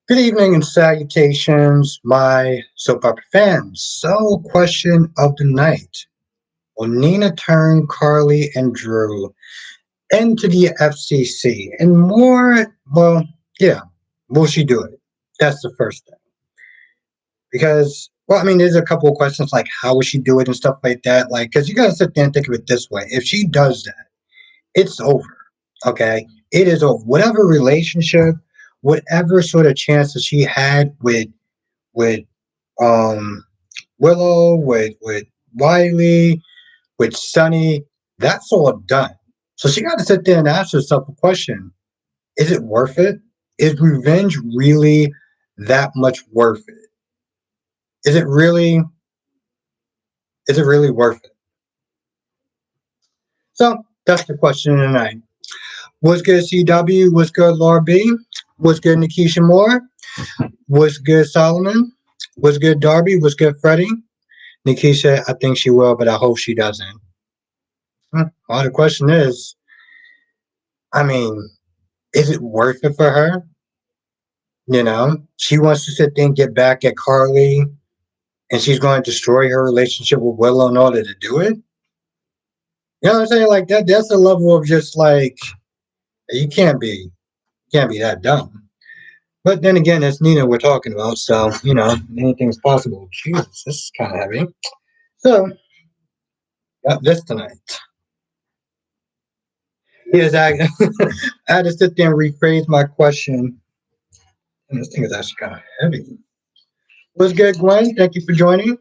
Good evening and salutations, my soap opera fans. So, question of the night. Will Nina turn Carly and Drew into the F.C.C? And more, well, yeah, will she do it? That's the first thing. Because, well, I mean, there's a couple of questions like how will she do it and stuff like that. Like, because you got to sit there and think of it this way. If she does that, it's over. Okay? It is over. Whatever relationship, whatever sort of chance that she had with um, Willow, with Wiley, with Sunny, that's all done. So she got to sit there and ask herself a question: is it worth it? Is revenge really that much worth it? Is it really? Is it really worth it? So that's the question tonight. What's good, CW? What's good, Laura B? What's good, Nikisha Moore? What's good, Solomon? What's good, Darby? What's good, Freddie? Nikisha, I think she will, but I hope she doesn't. Well, the question is, I mean, is it worth it for her? You know, she wants to sit there and get back at Carly, and she's going to destroy her relationship with Willow in order to do it. You know what I'm saying? Like that. That's a level of just like you can't be that dumb. But then again, it's Nina we're talking about, so anything's possible. Jesus, this is kind of heavy. So got this tonight. Yes, I had to sit there and rephrase my question. And this thing is actually kind of heavy. What's good, Gwen? Thank you for joining.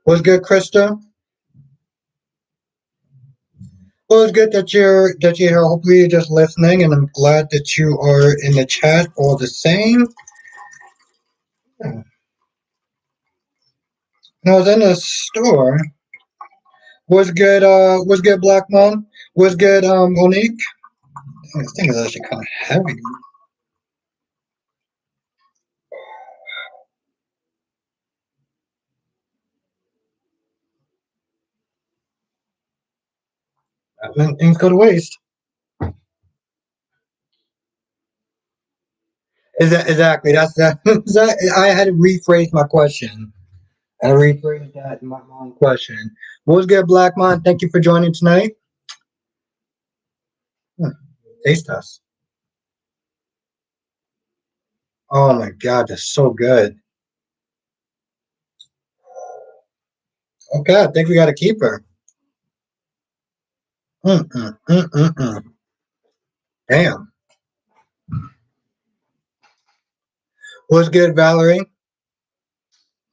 What's good, Krista? Well, it's good that you're here. Hopefully, you're just listening, and I'm glad that you are in the chat all the same. Yeah. And I was in the store. What's good? What's good, Black Mom? What's good, Monique? This thing is actually kind of heavy. Things go to waste. Is that exactly? That's that. I had to rephrase my question. I rephrased that in my own question. What's good, Black Mon? Thank you for joining tonight. Hmm, taste us. Oh my God, that's so good. Okay, I think we got to keep her. Mm. Damn. What's good, Valerie?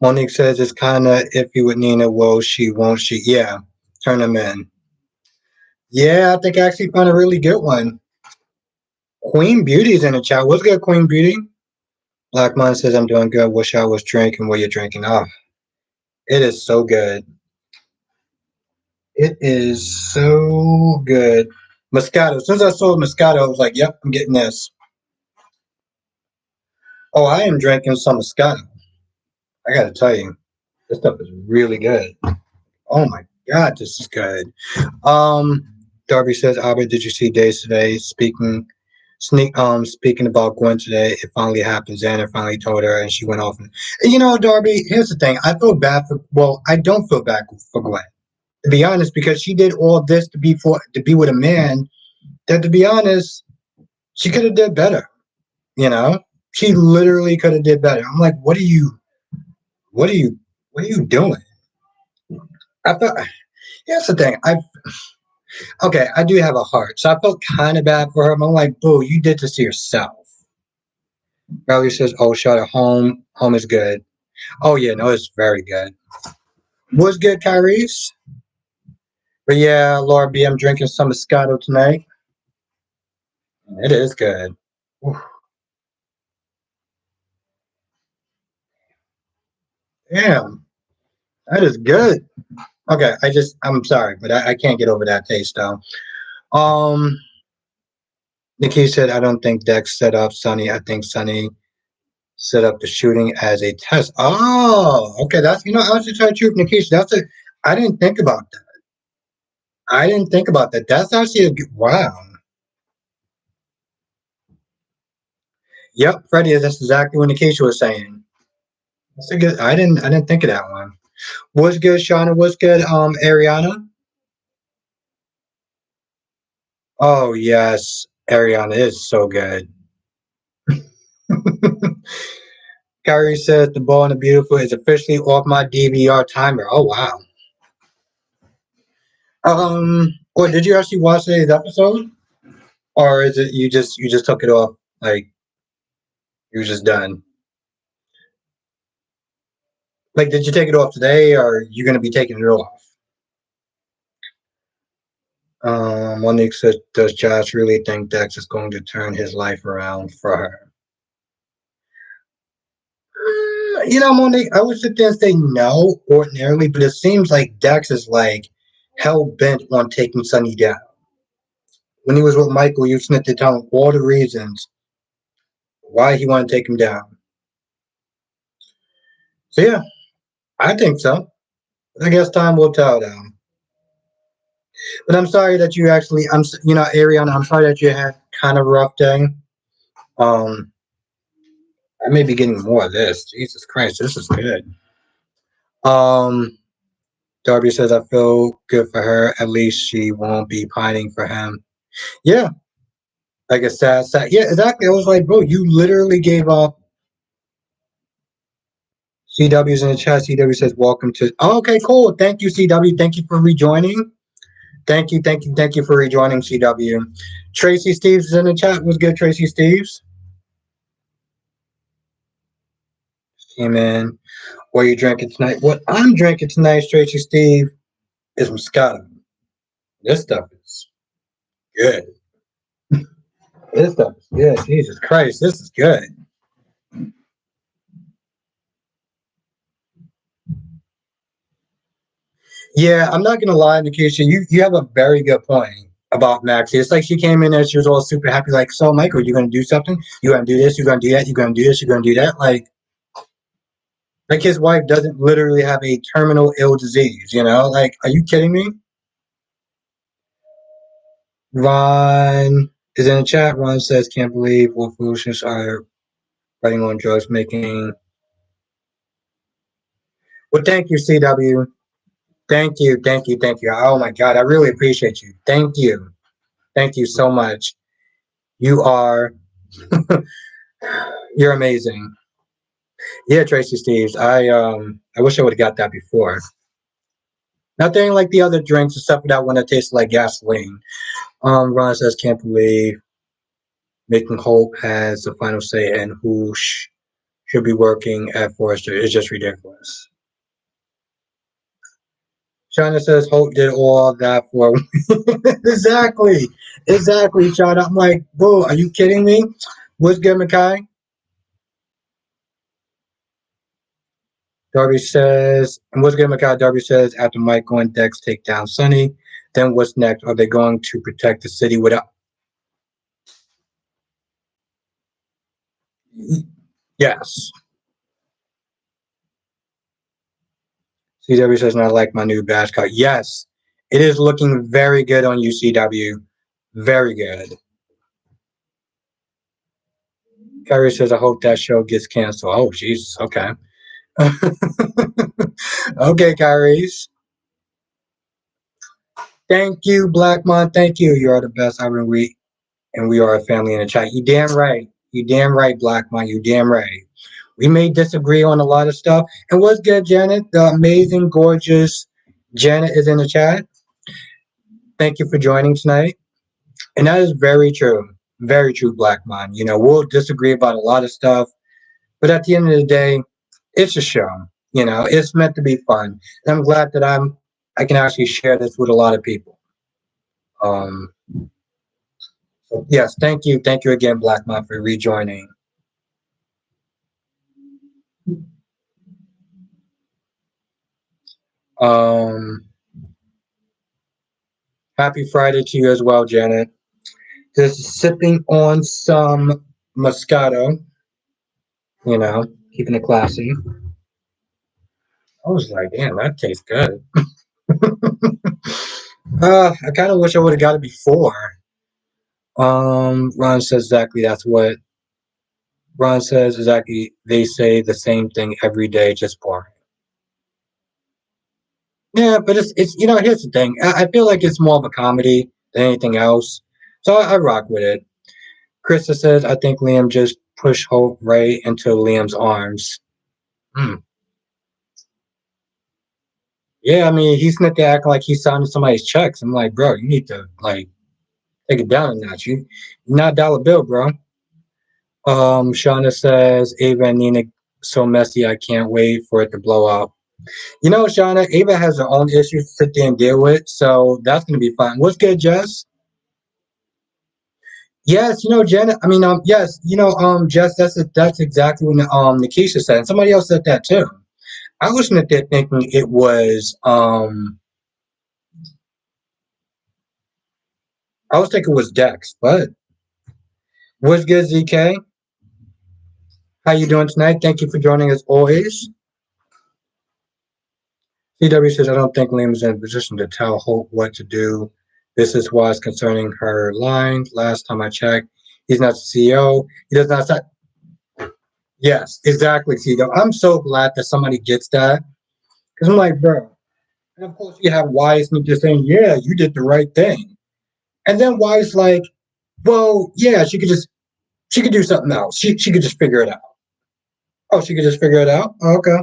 Monique says it's kind of iffy with Nina. Will she? Won't she? Yeah, turn them in. Yeah, I think I actually found a really good one. Queen Beauty's in the chat. What's good, Queen Beauty? Black Mon says I'm doing good. Wish I was drinking what you're drinking. Oh, it is so good. It is so good. Moscato. As soon as I saw Moscato, I was like, yep, I'm getting this. Oh, I am drinking some Moscato. I got to tell you, this stuff is really good. Oh my God, this is good. Um, Darby says, Albert, did you see Days today? Speaking about Gwen today, it finally happened. Xander finally told her, and she went off. And Darby, here's the thing. I feel bad for. Well, I don't feel bad for Gwen, to be honest, because she did all this to be with a man that, to be honest, she could have did better. You know, she literally could have did better. I'm like, what are you, what are you doing? I felt. Here's the thing. I do have a heart, so I felt kind of bad for her. But I'm like, boo, you did this to yourself. Riley says, oh, shut it. Home is good. Oh yeah, no, it's very good. What's good, Kyrie's? But yeah, Laura B, I'm drinking some Moscato tonight. It is good. Oof. Damn, that is good. Okay, I'm sorry, but I can't get over that taste though. Um, Nikki said, I don't think Dex set up Sonny. I think Sonny set up the shooting as a test. Oh, okay. I was just trying to truth, Nikki. I didn't think about that. I didn't think about that. That's actually a good, wow. Yep, Freddie, that's exactly what Nikisha was saying. That's a good. I didn't think of that one. What's good, Shauna? What's good, Ariana? Oh yes, Ariana is so good. Kyrie says the ball and the beautiful is officially off my DVR timer. Oh wow. What did you actually watch today's episode, or is it you just took it off like you were just done? Like, did you take it off today, or are you gonna be taking it off? Monique said, "Does Josh really think Dex is going to turn his life around for her?" Monique, I would sit there and say no ordinarily, but it seems like Dex is like hell bent on taking Sunny down. When he was with Michael, you snipped to tell him all the reasons why he wanted to take him down. So yeah, I think so. I guess time will tell now. But I'm sorry that you actually, Ariana, I'm sorry that you had kind of a rough day. Um, I may be getting more of this. Jesus Christ, this is good. Um, Darby says, I feel good for her. At least she won't be pining for him. Yeah, like a sad. Yeah, exactly. I was like, bro, you literally gave up. CW's in the chat. CW says, welcome to. Oh, okay, cool. Thank you, CW. Thank you for rejoining. Thank you for rejoining, CW. Tracy Steves is in the chat. What's good, Tracy Steves? Came in. What are you drinking tonight? What I'm drinking tonight, Tracy Steve, is Moscato. This stuff is good. This stuff is good. Jesus Christ, this is good. Yeah, I'm not gonna lie, Nikisha. You have a very good point about Maxie. It's like she came in and she was all super happy, like, so Michael, you gonna do something? You gonna do this, you're gonna do that, you're gonna do this, you're gonna do that. Like his wife doesn't literally have a terminal ill disease, you know? Like, are you kidding me? Ron is in the chat. Ron says, can't believe what foolishness are writing on drugs making. Well, thank you, CW. Thank you. Oh my God, I really appreciate you. Thank you so much. You are, you're amazing. Yeah, Tracy Steves. I wish I would have got that before. Nothing like the other drinks except for that one that tasted like gasoline. Ron says, can't believe making Hope has the final say and who should be working at Forrester. It's just ridiculous. China says Hope did all that for exactly, exactly, China. I'm like, boo, are you kidding me? What's good, Makai? Darby says, and what's good, Makai? Darby says, after Michael and Dex take down Sunny, then what's next? Are they going to protect the city without? Yes. CW says, I like my new badge cut. Yes, it is looking very good on you, CW. Very good. Kyrie says, I hope that show gets canceled. Oh, Jesus. Okay. Okay, Kyrie. Thank you, Blackmon. Thank you. You are the best. And we are a family in the chat. You damn right. You damn right, Blackmon. You damn right. We may disagree on a lot of stuff. And what's good, Janet? The amazing, gorgeous Janet is in the chat. Thank you for joining tonight. And that is very true. Very true, Blackmon. We'll disagree about a lot of stuff, but at the end of the day, it's a show. It's meant to be fun. And I'm glad that I can actually share this with a lot of people. Um, so yes, thank you again, Blackmon, for rejoining. Um, Happy Friday to you as well, Janet. Just sipping on some Moscato, keeping it classy. I was like, damn, that tastes good. I kind of wish I would have got it before. Ron says exactly that's what Ron says exactly. They say the same thing every day, just boring. Yeah, but it's here's the thing. I feel like it's more of a comedy than anything else, so I rock with it. Krista says I think Liam just pushed Hope right into Liam's arms. Hmm. Yeah, I mean he's not there acting like he's signing somebody's checks. I'm like, bro, you need to like take it down a notch. You're not dollar bill, bro. Shauna says Ava and Nina so messy. I can't wait for it to blow up. Shauna, Ava has her own issues to sit there and deal with, so that's gonna be fun. What's good, Jess? Yes, Janet. I mean, yes, Jess. That's exactly what Nikisha said. And somebody else said that too. I was sitting there thinking it was I was thinking it was Dex, but what's good, ZK? How you doing tonight? Thank you for joining us always. CW says I don't think Liam is in a position to tell Hope what to do. This is why it's concerning her line. Last time I checked, he's not the CEO. He does not. Yes, exactly, CW. I'm so glad that somebody gets that because I'm like, bro. And of course, you have Wise just saying, "Yeah, you did the right thing," and then Wise like, "Well, yeah, she could do something else. She could just figure it out." Oh, she could just figure it out. Oh, okay,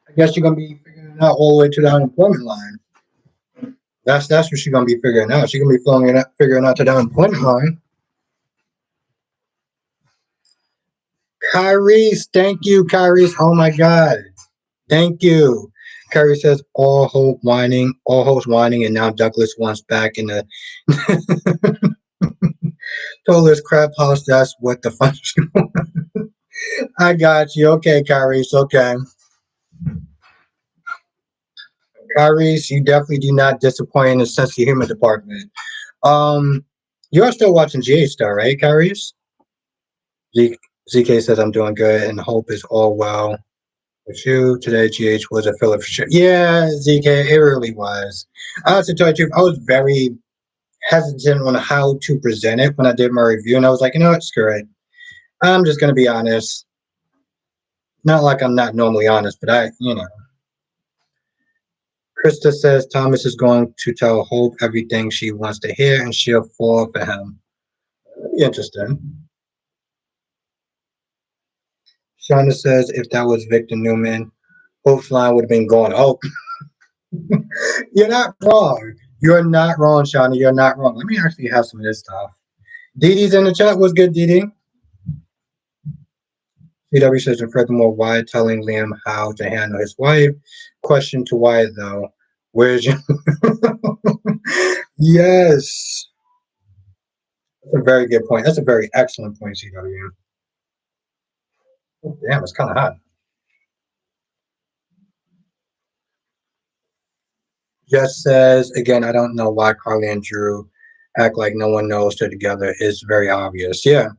I guess you're gonna be figuring it out all the way to the unemployment line. That's what she's gonna be figuring out. She's gonna be figuring out to the unemployment line. Kyrie's, thank you, Kyrie's. Oh my God, thank you. Kyrie says all hopes whining, and now Douglas wants back in the told us crap house. That's what the fun. I got you. Okay, Kyrie's. Okay, Kyrie's. You definitely do not disappoint in the sense of humor department. Um, you are still watching GH Star, right, Kyrie's? ZK says I'm doing good and hope is all well with you. Today, GH was a filler for sure. Yeah, ZK, it really was. I have to tell you the truth, I was very hesitant on how to present it when I did my review, and I was like, you know what, screw it. I'm just gonna be honest. Not like I'm not normally honest, but Krista says Thomas is going to tell Hope everything she wants to hear, and she'll fall for him. Interesting. Shauna says if that was Victor Newman, Hope's line would have been going, oh, you're not wrong. You're not wrong, Shauna. You're not wrong. Let me actually have some of this stuff. Dee Dee's in the chat. What's good, Dee Dee? CW says, and furthermore, why telling Liam how to handle his wife? Question to why, though. Where's your. Yes. That's a very good point. That's a very excellent point, CW. Oh, damn, it's kind of hot. Jess says, again, I don't know why Carly and Drew act like no one knows they're together. It's very obvious. Yeah.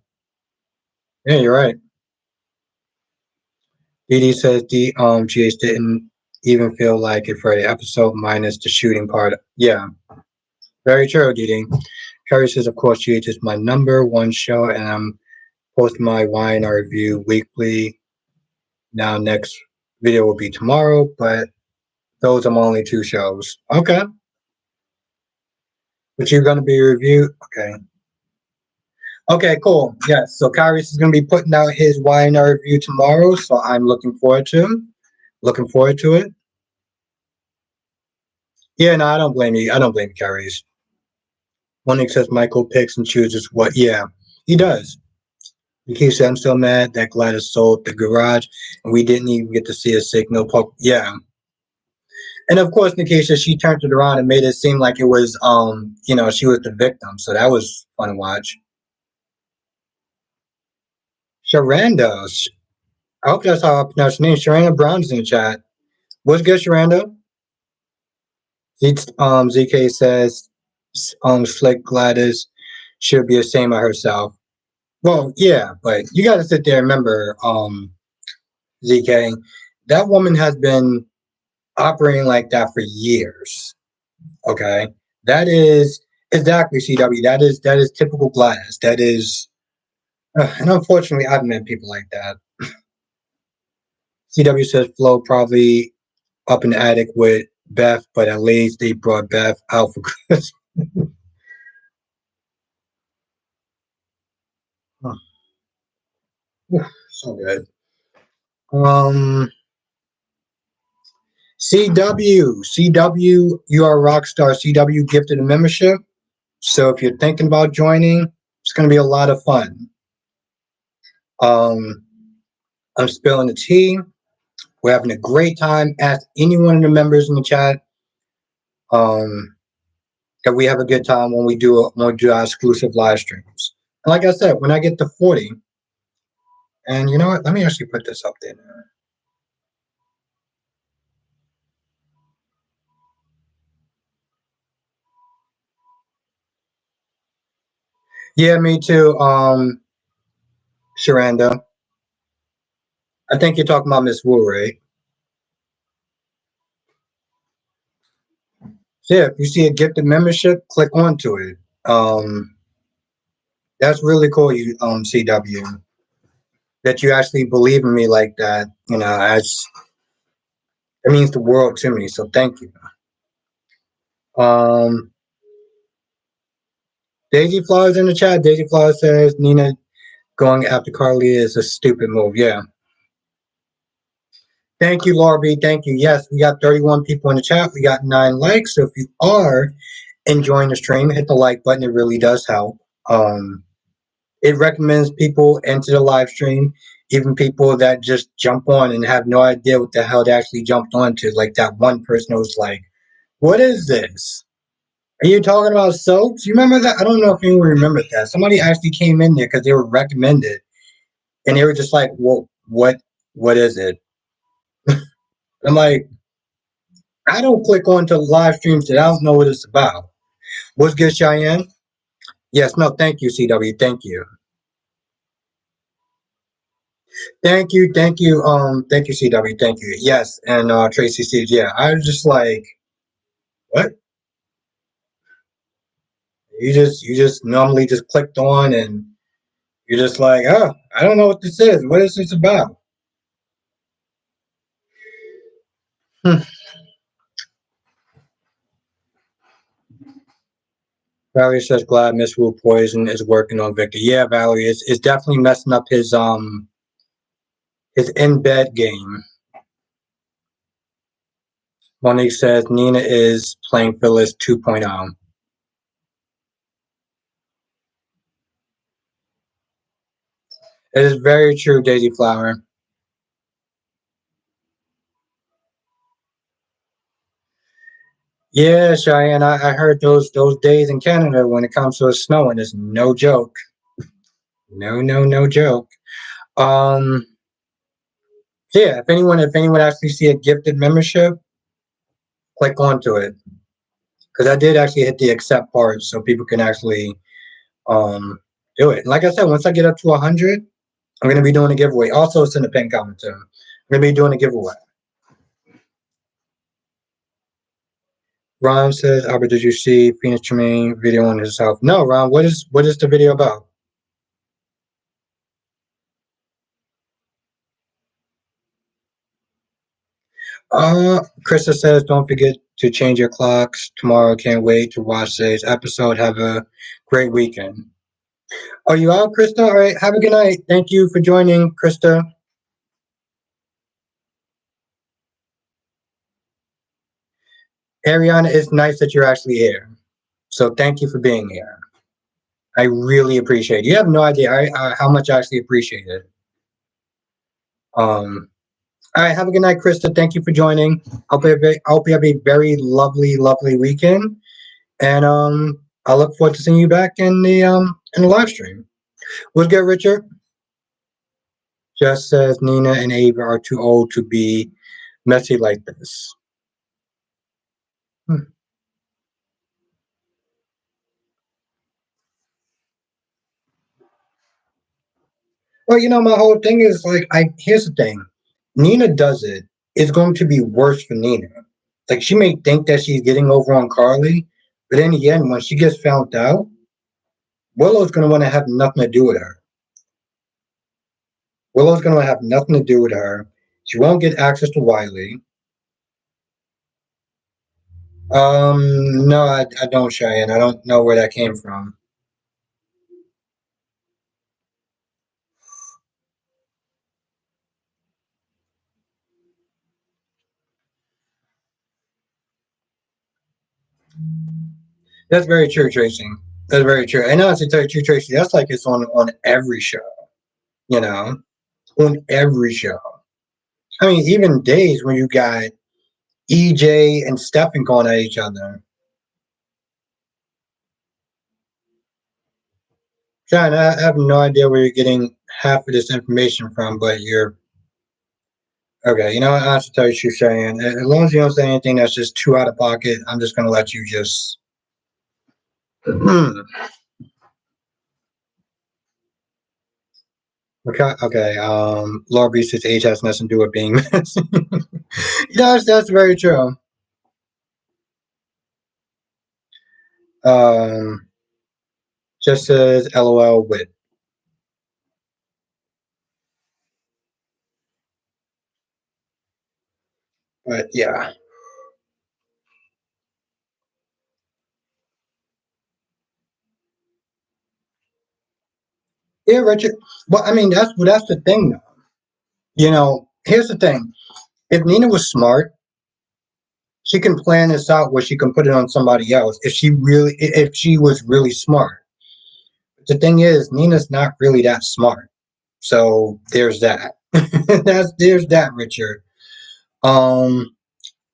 Yeah, you're right. Dee Dee says GH didn't even feel like it for the episode minus the shooting part. Yeah, very true, Dee Dee. Carrie says, of course, GH is my number one show, and I'm posting my wine review weekly. Now, next video will be tomorrow, but those are my only two shows. Okay. But you're going to be reviewed? Okay. Okay, cool. Yes. So Kyrus is going to be putting out his YNR review tomorrow. So I'm looking forward to it. Yeah, no, I don't blame you. I don't blame Kyrus. One says Michael picks and chooses what. Yeah, he does. He said, I'm still mad that Gladys sold the garage and we didn't even get to see a signal. Yeah. And of course, Nikisha, she turned it around and made it seem like it was, she was the victim. So that was fun to watch. Sharanda. I hope that's how I pronounce your name. Sharanda Brown's in the chat. What's good, Sharanda? ZK says, Slick Gladys should be ashamed of herself. Well, yeah, but you got to sit there and remember, ZK, that woman has been operating like that for years. Okay, that is exactly CW. That is typical glass. That is, and unfortunately, I've met people like that. CW says Flo probably up in the attic with Beth, but at least they brought Beth out for Christmas. So good. Um, CW, you are a rock star. CW gifted a membership. So if you're thinking about joining, it's going to be a lot of fun. Um, I'm spilling the tea. We're having a great time. Ask any one of the members in the chat um, that we have a good time when we do our exclusive live streams. And like I said, when I get to 40, and you know what? Let me actually put this up there. Yeah, me too. Sharanda. I think you're talking about Miss Wu, right? So yeah, if you see a gifted membership, click onto it. That's really cool, you CW, that you actually believe in me like that. You know, it means the world to me. So thank you. Um, Daisy Flowers in the chat. Daisy Flowers says Nina going after Carly is a stupid move. Yeah. Thank you, Laura B. Thank you. Yes, we got 31 people in the chat. We got 9 likes. So if you are enjoying the stream, hit the like button. It really does help. It recommends people into the live stream, even people that just jump on and have no idea what the hell they actually jumped onto. Like that one person who was like, "What is this? Are you talking about soaps? You remember that? I don't know if anyone remembers that. Somebody actually came in there because they were recommended, and they were just like, "Well, what is it?" I'm like, I don't click onto live streams that I don't know what it's about. What's good, Cheyenne? Yes, no, thank you, CW. Thank you. Thank you, CW. Thank you. Yes, and Tracy says, yeah. I was just like, what? You just normally just clicked on and you're just like, oh, I don't know what this is. What is this about? Hmm. Valerie says, glad Miss Wu Poison is working on Victor. Yeah, Valerie, it's definitely messing up his in bed game. Monique says Nina is playing Phyllis 2.0. It is very true, Daisy Flower. Yeah, Cheyenne, I heard those days in Canada when it comes to snowing is no joke. No, no, no joke. Um, so yeah, if anyone actually see a gifted membership, click onto it because I did actually hit the accept part so people can actually um do it. And like I said, once I get up to 100, I'm gonna be doing a giveaway. Also, it's in the pin comment too. I'm gonna be doing a giveaway. Ron says, Albert, did you see Phoenix Tremaine video on himself? No, Ron. What is the video about? Krista says, don't forget to change your clocks tomorrow. Can't wait to watch today's episode. Have a great weekend. Are you out, Krista? All right. Have a good night. Thank you for joining, Krista. Ariana, it's nice that you're actually here. So thank you for being here. I really appreciate it. You have no idea how much I actually appreciate it. All right. Have a good night, Krista. Thank you for joining. I hope you have a very lovely, lovely weekend. And I look forward to seeing you back in the live stream. What's good, Richard? Just says Nina and Ava are too old to be messy like this. Hmm. Well, my whole thing is like, I here's the thing. Nina does it. It's going to be worse for Nina. Like she may think that she's getting over on Carly, but in the end, when she gets found out, Willow's gonna want to have nothing to do with her. Willow's gonna have nothing to do with her. She won't get access to Wiley. No, I don't, Cheyenne. I don't know where that came from. That's very true, Tracy. That's very true. And honestly, tell you true, Tracy, that's like it's on every show. You know, on every show. I mean, even days when you got EJ and Stephen going at each other. John, I have no idea where you're getting half of this information from, but you're okay. You know what? I have to tell you, what you're saying. As long as you don't say anything that's just too out of pocket, I'm just gonna let you just. Okay. Okay. Laura B says age has nothing to do with being messy. That's very true. Um, just says LOL with. But yeah. Yeah, Richard. Well, I mean, that's the thing, though. Here's the thing. If Nina was smart, she can plan this out where she can put it on somebody else if she was really smart. But the thing is, Nina's not really that smart. So there's that. There's that, Richard. Um,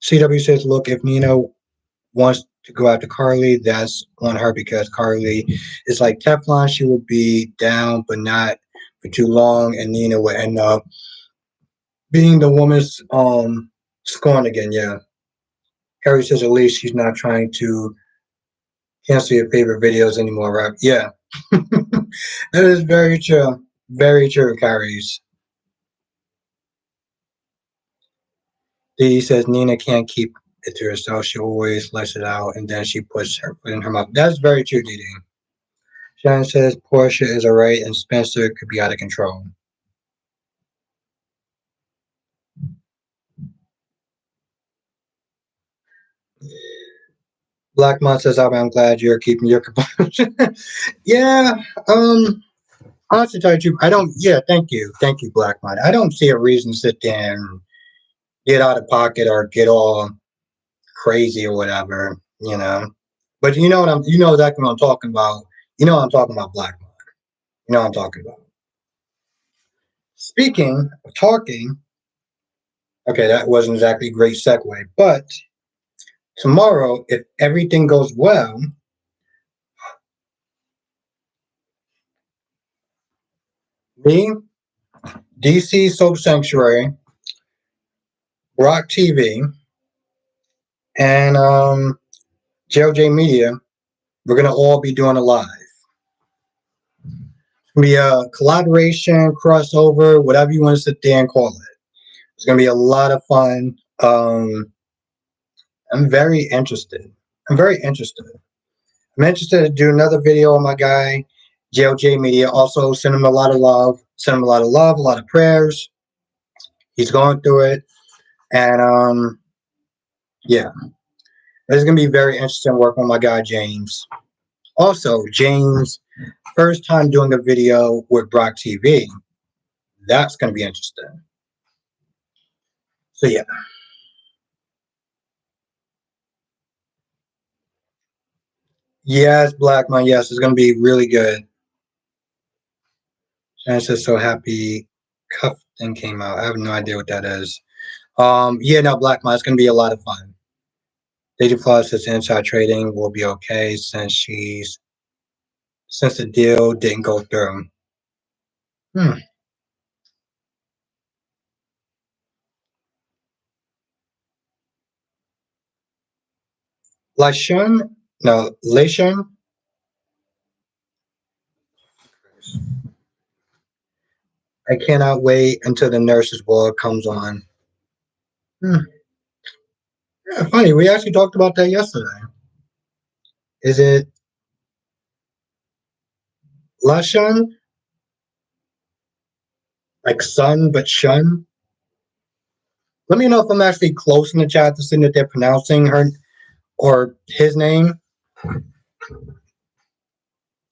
CW says, look, if Nina wants to go after Carly, that's on her because Carly is like Teflon. She will be down, but not for too long, and Nina will end up being the woman's scorn again. Yeah. Harry says at least she's not trying to cancel your favorite videos anymore, right? Yeah. That is very true. Very true, Carries. Dee says Nina can't keep it to herself. She always lets it out and then she puts her foot in her mouth. That's very true, Dee Dee. Shannon says Portia is alright and Spencer could be out of control. Blackmon says, I'm glad you're keeping your composure. Yeah, honestly, tell you the truth, I don't, yeah, thank you. Thank you, Blackmon. I don't see a reason to sit there and get out of pocket or get all crazy or whatever. But you know exactly what I'm talking about. You know what I'm talking about, Blackmon. You know what I'm talking about. Speaking of talking, okay, that wasn't exactly a great segue, but tomorrow, if everything goes well, me, DC Soap Sanctuary, Rock TV, and JLJ Media, we're gonna all be doing a live. It's gonna be a collaboration, crossover, whatever you want to sit there and call it. It's gonna be a lot of fun. I'm very interested. I'm very interested. I'm interested to do another video on my guy, JLJ Media. Also, send him a lot of love. Send him a lot of love, a lot of prayers. He's going through it, and yeah, it's gonna be very interesting working with my guy James. Also, James, first time doing a video with Brock TV. That's gonna be interesting. So yeah, yes, Black Man, yes, it's gonna be really good. And it's just so happy. Cuff thing came out. I have no idea what that is. Yeah, no, Black Man, it's gonna be a lot of fun. Lady Plus says inside trading will be okay since the deal didn't go through. Hmm. Lashun? No, Lashun? I cannot wait until the nurses ball comes on. Hmm. Yeah, funny. We actually talked about that yesterday. Is it Lashun? Like sun, but shun? Let me know if I'm actually close in the chat to seeing that they're pronouncing her or his name.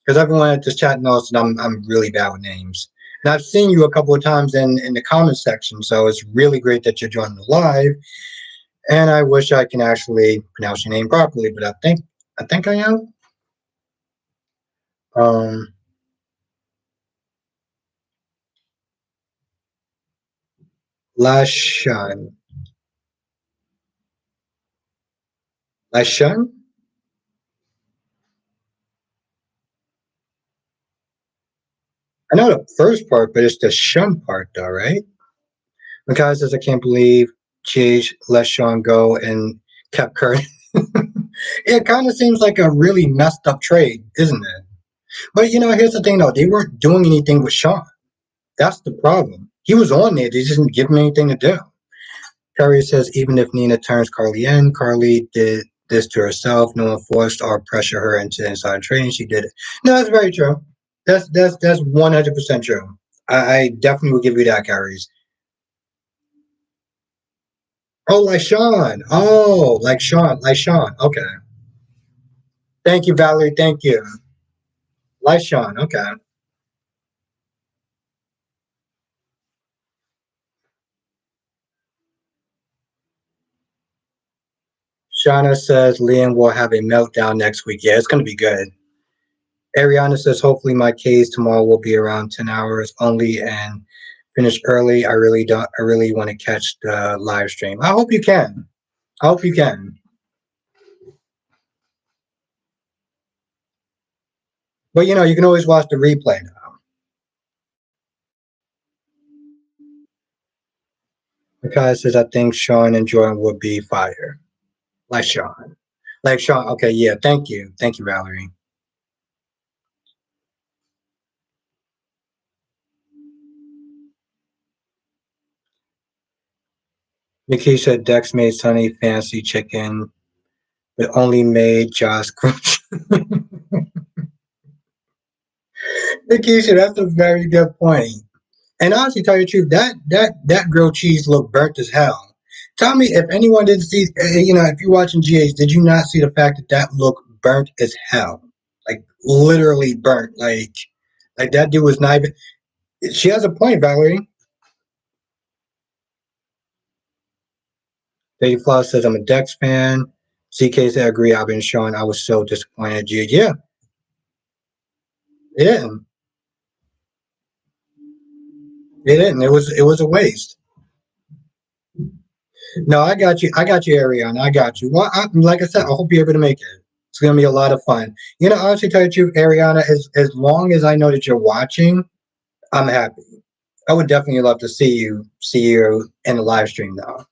Because everyone at this chat knows that I'm really bad with names. And I've seen you a couple of times in the comments section, so it's really great that you're joining the live. And I wish I can actually pronounce your name properly, but I think I am. Um, Lashun. Lashun? I know the first part, but it's the shun part, though, right? Makai says, I can't believe GH let Sean go and kept Kurt. It kind of seems like a really messed up trade, isn't it? But here's the thing though, they weren't doing anything with Sean. That's the problem. He was on there, they just didn't give him anything to do. Curry says, even if Nina turns Carly in, Carly did this to herself. No one forced or pressured her into inside trading. She did it. No, that's very true. That's 100% true. I definitely will give you that, Carries. Oh, like Sean. Oh, like Sean. Like Sean. Okay. Thank you, Valerie. Thank you. Like Sean. Okay. Shauna says Liam will have a meltdown next week. Yeah, it's going to be good. Ariana says hopefully my case tomorrow will be around 10 hours only and finish early. I really don't. I really want to catch the live stream. I hope you can. I hope you can. But you can always watch the replay now. Because says I think Sean and Jordan would be fire. Like Sean. Like Sean. Okay, yeah. Thank you. Thank you, Valerie. Nikki said Dex made Sunny fancy chicken, but only made Josh crunch. Nikisha, that's a very good point. And honestly, tell you the truth, that grilled cheese looked burnt as hell. Tell me if anyone didn't see, if you're watching GH, did you not see the fact that that looked burnt as hell? Like literally burnt. Like that dude was not even. She has a point, Valerie. Dave Floss says I'm a Dex fan. CK said I agree. I've been showing. I was so disappointed. GH. Yeah, it didn't. It didn't. It was a waste. No, I got you. I got you, Ariana. I got you. Well, like I said, I hope you're able to make it. It's gonna be a lot of fun. Honestly, tell you the truth, Ariana, as long as I know that you're watching, I'm happy. I would definitely love to see you in the live stream though.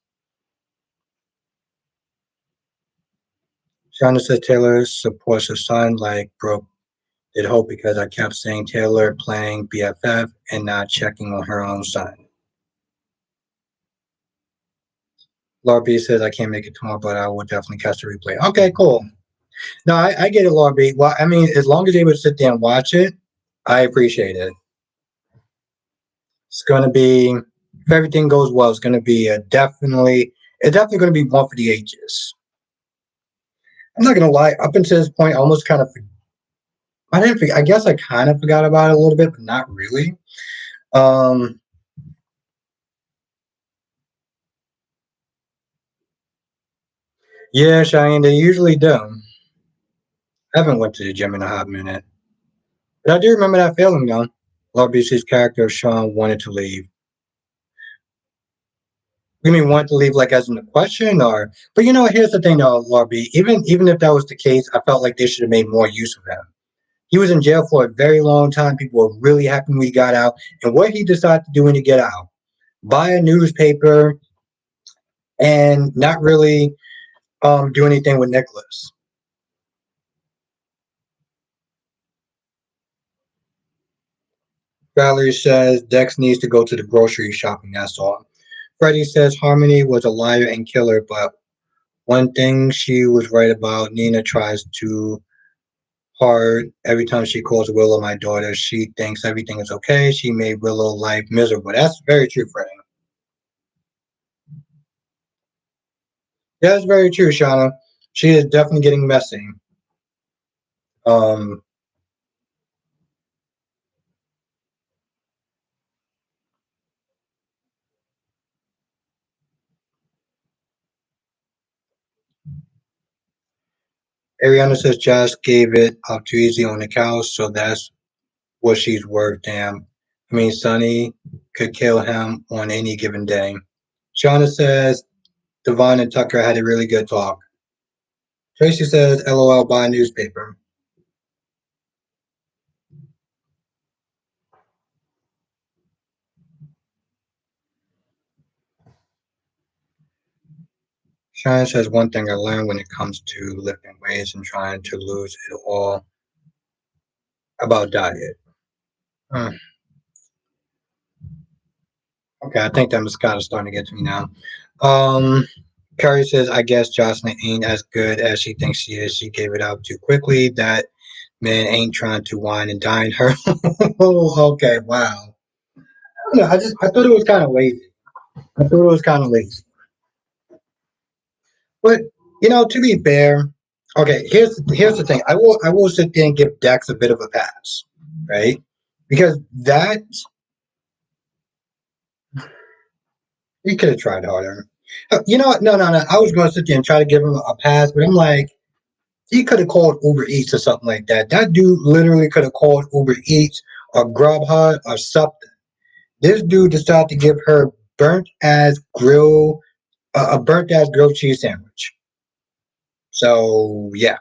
Shonda says Taylor supports her son like Brooke did Hope because I kept saying Taylor playing BFF and not checking on her own son. Laura B says I can't make it tomorrow, but I will definitely catch the replay. Okay, cool. No, I get it, Laura B. Well, I mean, as long as you're able to sit there and watch it, I appreciate it. It's going to be, if everything goes well, it's going to be it's definitely going to be one for the ages. I'm not going to lie, up until this point, I almost kind of, I didn't forget, I guess I kind of forgot about it a little bit, but not really. Um, yeah, Cheyenne, they usually do. I haven't went to the gym in a hot minute. But I do remember that feeling, though. Laura BC's character, Sean, wanted to leave. You mean want to leave like as in a question or but here's the thing though, Larby. Even if that was the case, I felt like they should have made more use of him. He was in jail for a very long time. People were really happy when he got out. And what he decided to do when he get out? Buy a newspaper and not really do anything with Nicholas. Valerie says Dex needs to go to the grocery shopping, that's all. Freddie says Harmony was a liar and killer, but One thing she was right about, Nina tries too hard every time she calls Willow my daughter. She thinks everything is okay. She made Willow life miserable. That's very true, Freddie. Yeah, that's very true, Shauna. She is definitely getting messy. Um, Ariana says Josh gave it up too easy on the couch, so that's what she's worth. Damn. I mean, Sonny could kill him on any given day. Shauna says Devon and Tucker had a really good talk. Tracy says, LOL, buy a newspaper. Shauna says, one thing I learned when it comes to lifting weights and trying to lose it all about diet. Hmm. Okay, I think that mascot is starting to get to me now. Um, Carrie says, I guess Jocelyn ain't as good as she thinks she is. She gave it up too quickly. That man ain't trying to wine and dine her. Okay, wow. I don't know. I thought it was kind of lazy. I thought it was kind of lazy. But to be fair, okay, here's the thing. I will sit there and give Dex a bit of a pass, right? Because that he could have tried harder. You know what? No, no, no. I was going to sit there and try to give him a pass, but I'm like, he could have called Uber Eats or something like that. That dude literally could have called Uber Eats or Grubhub or something. This dude decided to give her burnt as grill a burnt as grilled cheese sandwich. So yeah,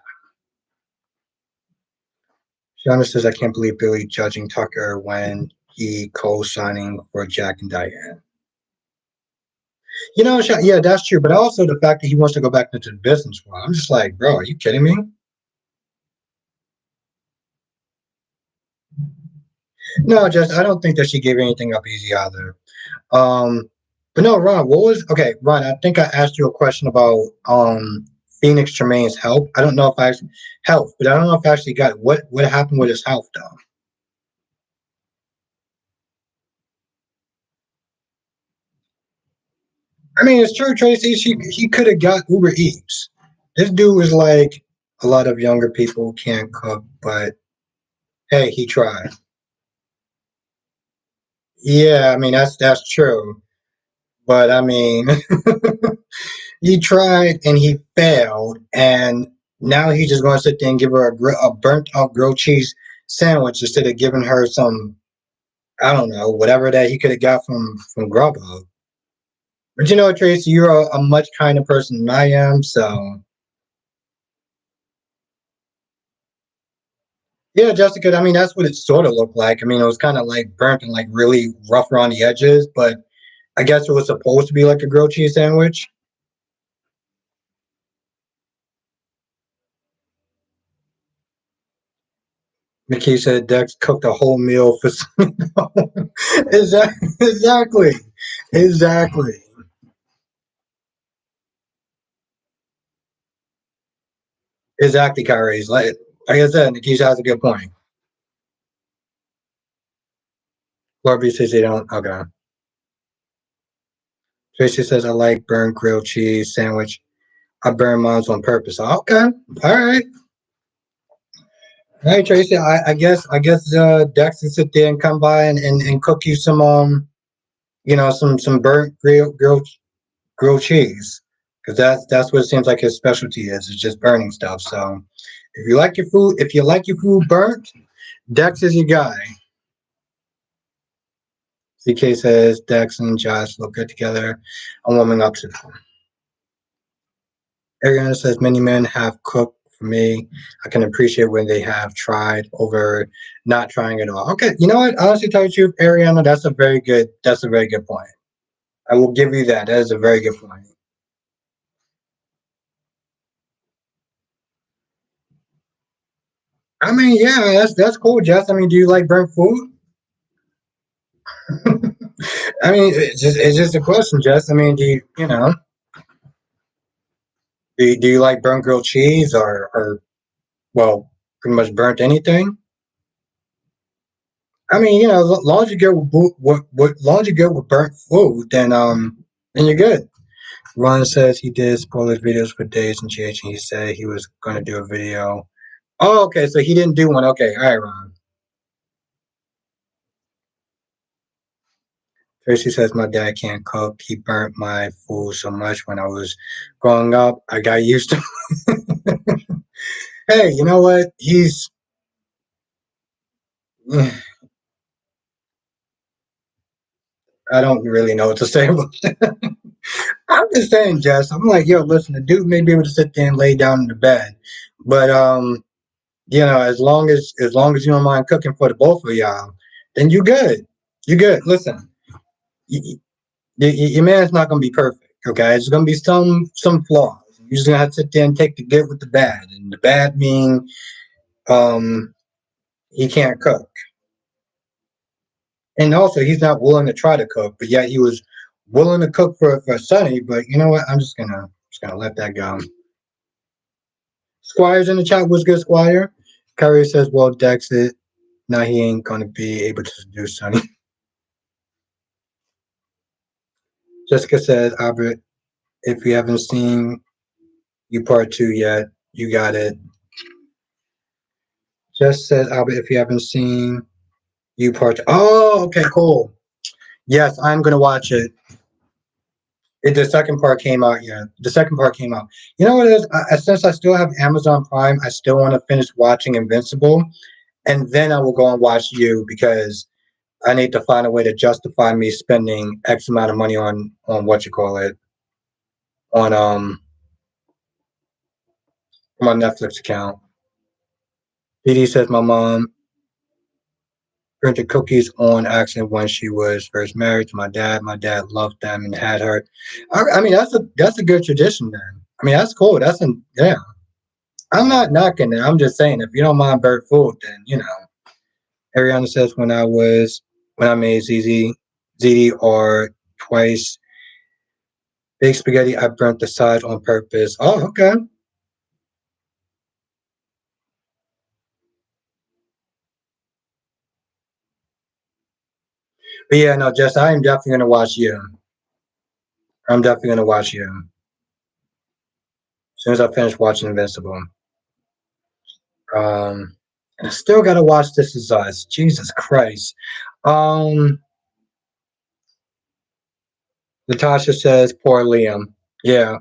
Shauna says I can't believe Billy judging Tucker when he co-signing for Jack and Diane. Yeah, that's true. But also the fact that he wants to go back into the business world. I'm just like, bro, are you kidding me? No, just I don't think that she gave anything up easy either. Um, but no, Ron, Ron, I think I asked you a question about Phoenix Tremaine's health. I don't know if I health, but I don't know if I actually got it. What happened with his health though. I mean, it's true, Tracy. He could have got Uber Eats. This dude was like a lot of younger people can't cook, but hey, he tried. Yeah, I mean that's true. But I mean, he tried and he failed, and now he's just going to sit there and give her a burnt out grilled cheese sandwich instead of giving her some, I don't know, whatever that he could have got from Grubhub. But Tracy, you're a much kinder person than I am, so yeah, Jessica. I mean, that's what it sort of looked like. I mean, it was kind of like burnt and like really rough around the edges, but I guess it was supposed to be like a grilled cheese sandwich. Mickey said Dex cooked a whole meal for exactly, exactly, exactly. Kyrie's like I said, Nikisha has a good point. Corby says they don't. Okay. Tracy says I like burnt grilled cheese sandwich. I burn mine on purpose. Okay. All right. All right, Tracy. I guess Dex can sit there and come by and cook you some some burnt grilled cheese because that's what it seems like his specialty is. It's just burning stuff. So if you like your food burnt, Dex is your guy. CK says Dex and Josh look good together. I'm warming up to them. Ariana says many men have cooked for me. I can appreciate when they have tried over not trying at all. Okay, you know what? Honestly, tell you the truth, Ariana, that's a very good point. I will give you that. That is a very good point. I mean, yeah, that's cool, Jess. I mean, do you like burnt food? I mean, it's just a question, Jess. I mean, do you know? Do you like burnt grilled cheese or well, pretty much burnt anything? I mean, as long as you go with long as you go with burnt food, then you're good. Ron says he did spoiler videos for days and GH, and he said he was going to do a video. Oh, okay, so he didn't do one. Okay, all right, Ron. Tracy says my dad can't cook. He burnt my food so much when I was growing up. I got used to. Hey, you know what? He's. I don't really know what to say about that. I'm just saying, Jess. I'm like, yo, listen, the dude may be able to sit there and lay down in the bed, but as long as you don't mind cooking for the both of y'all, then you good. You good. Listen, your man's not gonna be perfect. Okay, it's gonna be some flaws. You're just gonna have to sit there and take the good with the bad, and the bad mean um he can't cook, and also he's not willing to try to cook, but yet he was willing to cook for Sonny. But you know what? I'm just gonna let that go. Squire's in the chat. What's good, Squire? Kyrie says, "Well, Dex it. Now he ain't gonna be able to do Sonny." Jessica says, "Albert, if you haven't seen you part two yet, you got it." Jess says, "Albert, if you haven't seen you part two. Oh, okay, cool. Yes, I'm gonna watch it. The second part came out. Yeah, the second part came out. You know what it is? Since I still have Amazon Prime, I still want to finish watching Invincible, and then I will go and watch you because I need to find a way to justify me spending X amount of money on what you call it on my Netflix account. Didi says my mom printed cookies on accident when she was first married to my dad. My dad loved them and had her. I mean, that's a good tradition. Then I mean, that's cool. Yeah. I'm not knocking it. I'm just saying if you don't mind bird food, then Ariana says when I made ZD or twice big spaghetti, I burnt the side on purpose. Oh, okay. But yeah, no, Jess, I am definitely gonna watch you. I'm definitely gonna watch you as soon as I finish watching Invincible. And I still gotta watch This Is Us. Jesus Christ. Um, Natasha says, "Poor Liam." Yeah,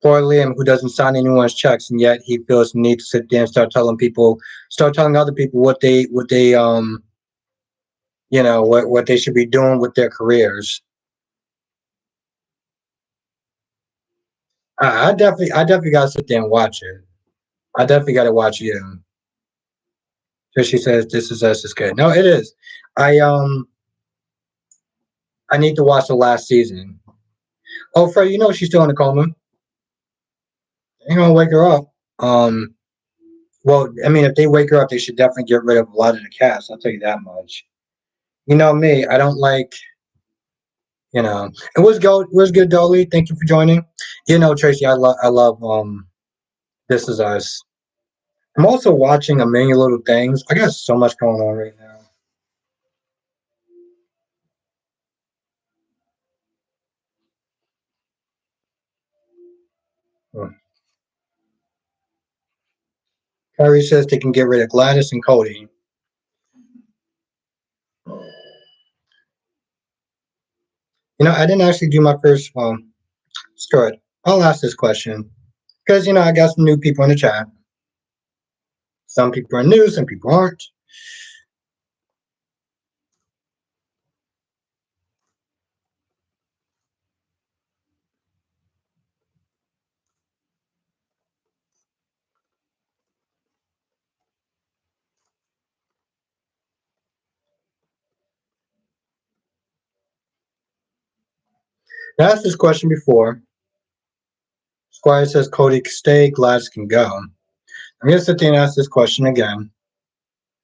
poor Liam, who doesn't sign anyone's checks, and yet he feels the need to sit there and start telling other people what they should be doing with their careers. I definitely gotta sit there and watch it. I definitely gotta watch you. So she says, "This Is Us is good." No, it is. I um I need to watch the last season. Oh, Fred, she's still in a coma. Ain't gonna wake her up. Um, well, I mean, if they wake her up, they should definitely get rid of a lot of the cast. I'll tell you that much. You know me, I don't like, It was good, Dolly. Thank you for joining. Tracy, I love This Is Us. I'm also watching A Million Little Things. I got so much going on right now. Hmm. Kyrie says they can get rid of Gladys and Cody. I didn't actually do my first. Well, screw it. I'll ask this question because I got some new people in the chat. Some people are new, some people aren't. I asked this question before. Squire says Cody can stay, Gladys can go. I'm gonna sit there and ask this question again.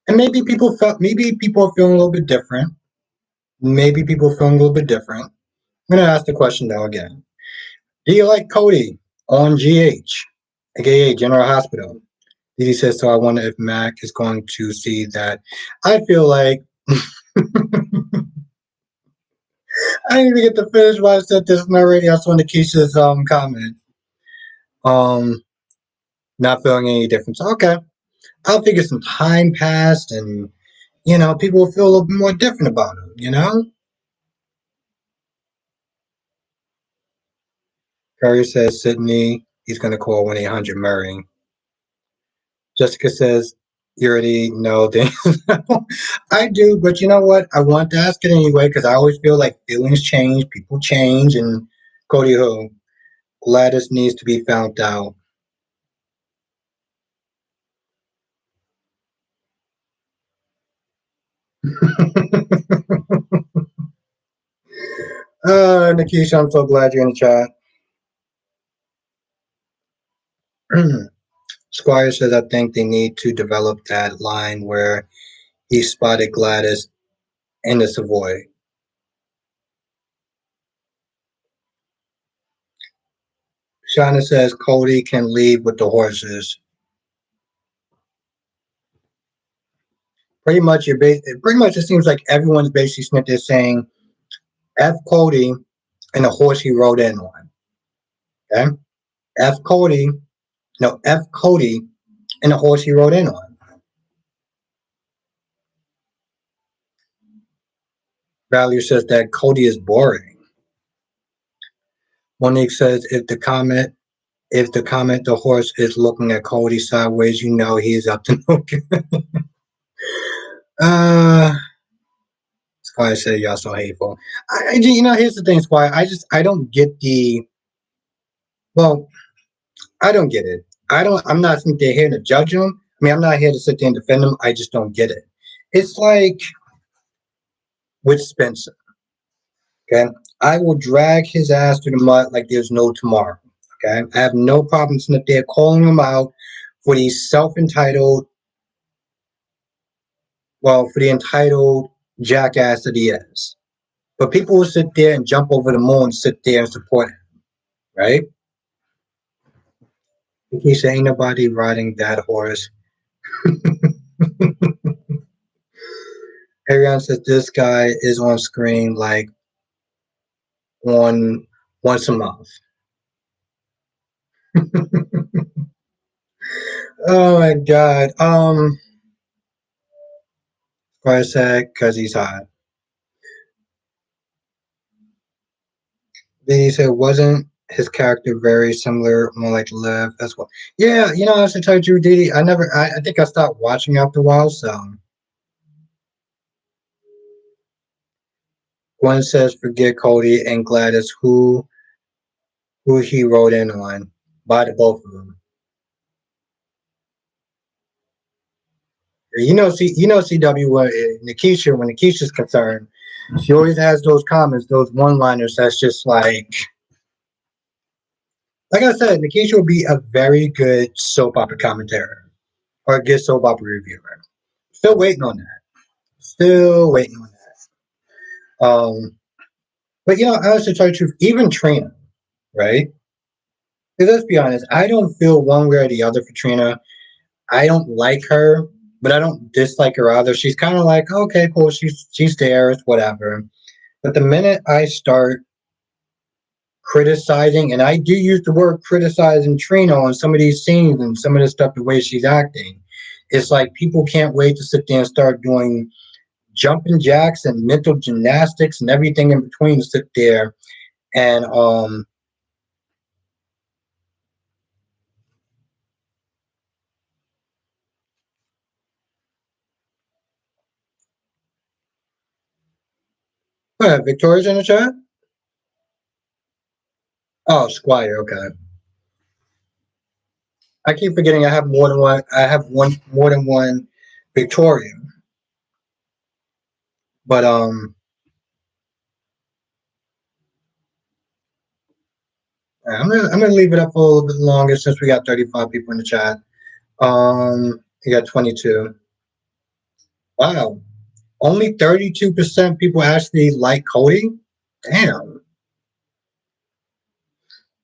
And maybe people are feeling a little bit different. Maybe people are feeling a little bit different. I'm gonna ask the question though again. Do you like Cody on GH, aka General Hospital. Didi says, so I wonder if Mac is going to see that. I feel like I didn't even get to finish why I said this already. I saw Nikisha's comment. Um, Not feeling any difference. Okay. I'll figure some time passed and people will feel a little bit more different about him. Curry says Sydney, he's gonna call 1-800 Murray. Jessica says, you already know things. I do, but you know what? I want to ask it anyway because I always feel like feelings change, people change, and Cody who? Gladys needs to be found out. Nikisha, I'm so glad you're in the chat. Squire says, I think they need to develop that line where he spotted Gladys in the Savoy. Shauna says Cody can leave with the horses. Pretty much it seems like everyone's basically snipped there saying F Cody and the horse he rode in on. Okay? F Cody, no, F Cody and the horse he rode in on. Value says that Cody is boring. Monique says if the comment the horse is looking at Cody sideways, he's up to no good. uh Squire said y'all so hateful. Here's the thing, Squire. I don't get the well, I don't get it. I'm not sitting there here to judge them. I mean, I'm not here to sit there and defend them. I just don't get it. It's like with Spencer. Okay. I will drag his ass through the mud like there's no tomorrow. Okay. I have no problem sitting there calling him out for the self-entitled, for the entitled jackass that he is. But people will sit there and jump over the moon and sit there and support him, right? He said, ain't nobody riding that horse. Ariane says this guy is on screen like on once a month. Oh my god. Squire said because he's hot. Then he said wasn't his character very similar, more like Lev as well. Yeah, I should tell you, Didi. I think I stopped watching after a while. So Gwen says forget Cody and Gladys, who he wrote in on by the both of them. CW when Nikisha's concerned, she always has those comments, those one-liners. That's just like I said, Nikisha would be a very good soap opera commentator or a good soap opera reviewer. Still waiting on that. Still waiting on that. But I was to tell you the truth, even Trina, right? Because let's be honest, I don't feel one way or the other for Trina. I don't like her, but I don't dislike her either. She's kind of like, okay, cool, she's there, it's whatever. But the minute I start criticizing, and I do use the word criticizing Trina on some of these scenes and some of the stuff, the way she's acting, it's like people can't wait to sit there and start doing jumping jacks and mental gymnastics and everything in between to sit there and Victoria's in the chat. Oh, Squire. Okay, I keep forgetting I have more than one. I have more than one Victoria, but I'm gonna leave it up for a little bit longer since we got 35 people in the chat. You got 22. Wow, only 32% people actually like Cody. Damn.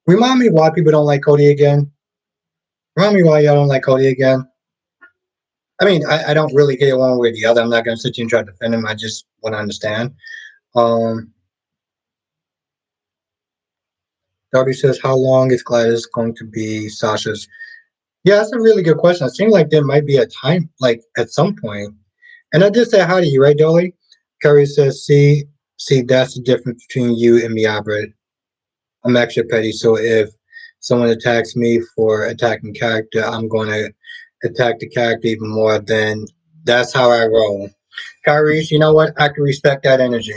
Remind me why people don't like Cody again. Remind me why y'all don't like Cody again. I mean, I don't really get one way or the other. I'm not going to sit here and try to defend him. I just want to understand. Um, Darby says, how long is Gladys going to be Sasha's? Yeah, that's a really good question. It seems like there might be a time, like at some point. And I did say hi to you, right, Dolly? Curry says, see, that's the difference between you and me, Albert. I'm extra petty, so if someone attacks me for attacking character, I'm going to attack the character even more. Then that's how I roll. Kyrie, you know what? I can respect that energy.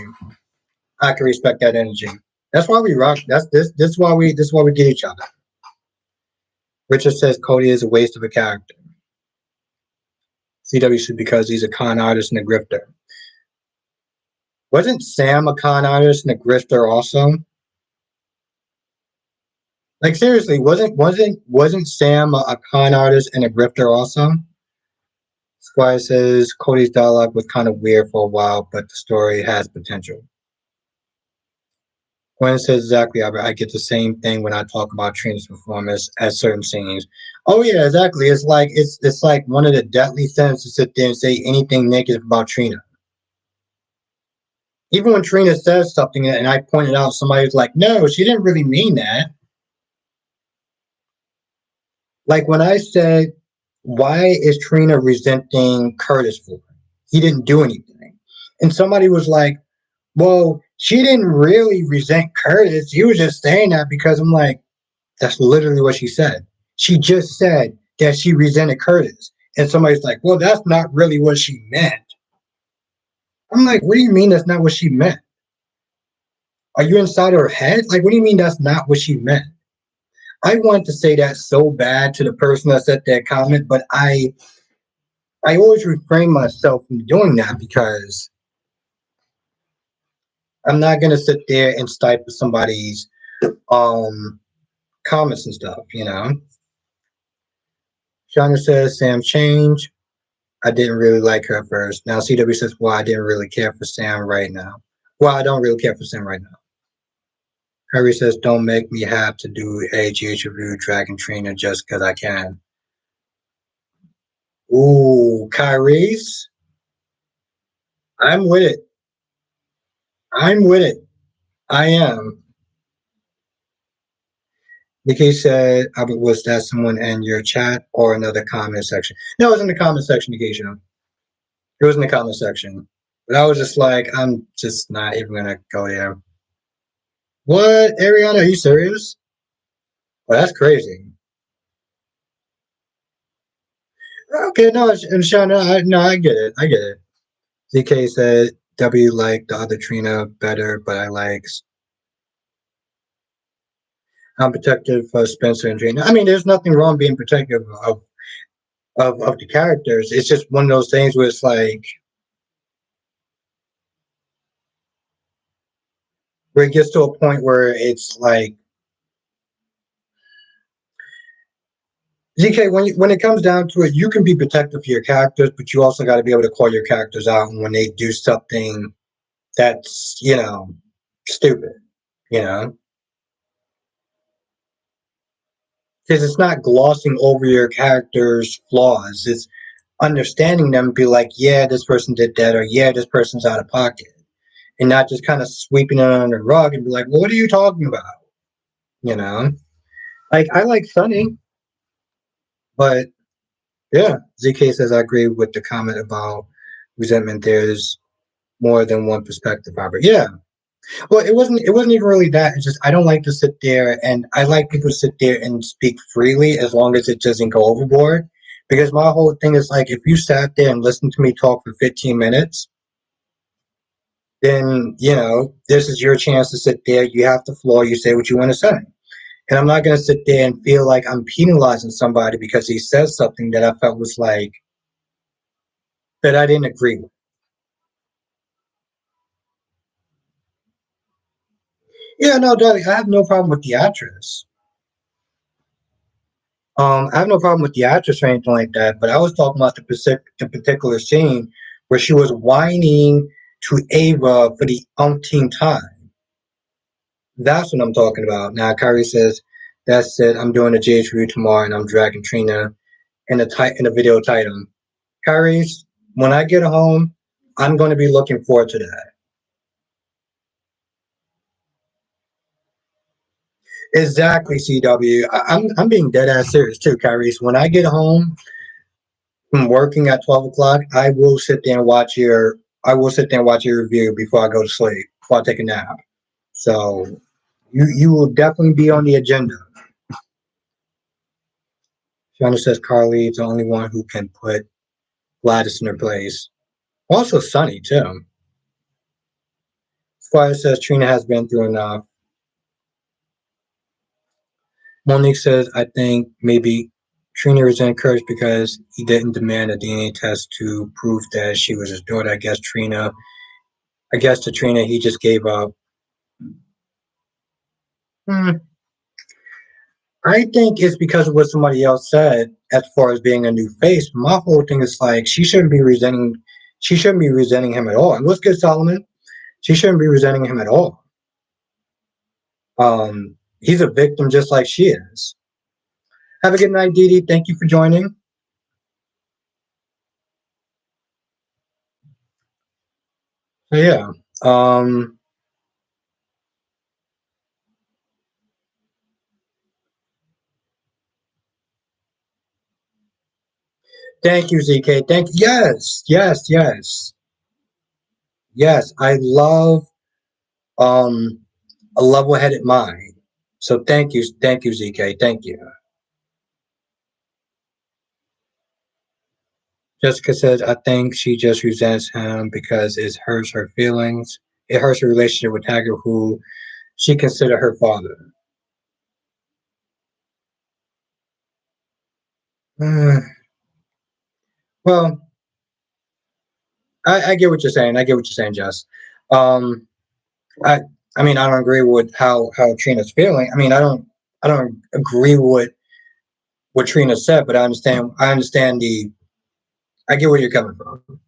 I can respect that energy. That's why we rock. That's this. This is why we get each other. Richard says Cody is a waste of a character. CWC because he's a con artist and a grifter. Wasn't Sam a con artist and a grifter also? Like seriously, wasn't Sam a con artist and a grifter also? Squire says Cody's dialogue was kind of weird for a while, but the story has potential. Gwen says exactly, Albert. I get the same thing when I talk about Trina's performance at certain scenes. Oh yeah, exactly. It's like one of the deadly sins to sit there and say anything negative about Trina. Even when Trina says something and I pointed out, somebody's like, "No, she didn't really mean that." Like when I said, "Why is Trina resenting Curtis for? He didn't do anything," and somebody was like, "Well, she didn't really resent Curtis. He was just saying that because." I'm like, that's literally what she said. She just said that she resented Curtis. And somebody's like, well, that's not really what she meant. I'm like, what do you mean that's not what she meant? Are you inside her head? Like, what do you mean that's not what she meant? I wanted to say that so bad to the person that said that comment, but I always refrain myself from doing that because I'm not gonna sit there and stifle somebody's um comments and stuff, you know. Shana says Sam changed. I didn't really like her at first. Now CW says, well, I didn't really care for Sam right now. Well, I don't really care for Sam right now. Kyrie says, don't make me have to do a GH review Dragon Trina just because I can. Ooh, Kyrie's. I'm with it. I'm with it. I am. Nikki said, was that someone in your chat or another comment section? No, it was in the comment section, Nikki. It was in the comment section. But I was just like, I'm just not even going to go there. What, Ariana? Are you serious? Well, that's crazy. Okay, no, and Sean, no, I get it. I get it. ZK said W liked the other Trina better, but I like I'm protective of Spencer and Trina. I mean, there's nothing wrong being protective of the characters. It's just one of those things where it's like where it gets to a point where it's like ZK, when it comes down to it, you can be protective of your characters, but you also got to be able to call your characters out when they do something that's stupid. You know, because it's not glossing over your character's flaws. It's understanding them and be like, yeah, this person did that, or yeah, this person's out of pocket, and not just kind of sweeping it under the rug and be like, well, what are you talking about? You know, like I like Sunny, but yeah, ZK says I agree with the comment about resentment. There's more than one perspective, Robert. Yeah, well, it wasn't even really that. It's just I don't like to sit there, and I like people to sit there and speak freely as long as it doesn't go overboard. Because my whole thing is like, if you sat there and listened to me talk for 15 minutes, then this is your chance to sit there. You have the floor. You say what you want to say, and I'm not going to sit there and feel like I'm penalizing somebody because he says something that I felt was like that I didn't agree with. Yeah, no, darling, I have no problem with the actress. I have no problem with the actress or anything like that, but I was talking about the particular scene where she was whining to Ava for the umpteenth time. That's what I'm talking about. Now, Kyrie says, That's it. I'm doing a JH review tomorrow, and I'm dragging Trina in a video title. Kyrie's, when I get home, I'm going to be looking forward to that. Exactly, CW. I'm being dead ass serious too, Kyrie's. When I get home from working at 12 o'clock, I will sit there and watch your review before I go to sleep, before I take a nap. So you will definitely be on the agenda. Fiona says Carly is the only one who can put Gladys in her place. Also Sunny too. Squire says Trina has been through enough. Monique says I think maybe Trina was encouraged because he didn't demand a DNA test to prove that she was his daughter. I guess to Trina he just gave up. Hmm. I think it's because of what somebody else said as far as being a new face. My whole thing is like she shouldn't be resenting him at all. And what's good, Solomon? She shouldn't be resenting him at all. He's a victim just like she is. Have a good night, Dee Dee. Thank you for joining. So yeah. Um Thank you, ZK. Thank you. Yes, yes, yes. Yes. I love um a level headed mind. So thank you, ZK. Thank you. Jessica says, I think she just resents him because it hurts her feelings. It hurts her relationship with Tiger, who she considered her father. Uh, well, I get what you're saying. I get what you're saying, Jess. Um, I I mean, I don't agree with how Trina's feeling. I mean, I don't agree with what Trina said, but I understand the I get where you're coming from.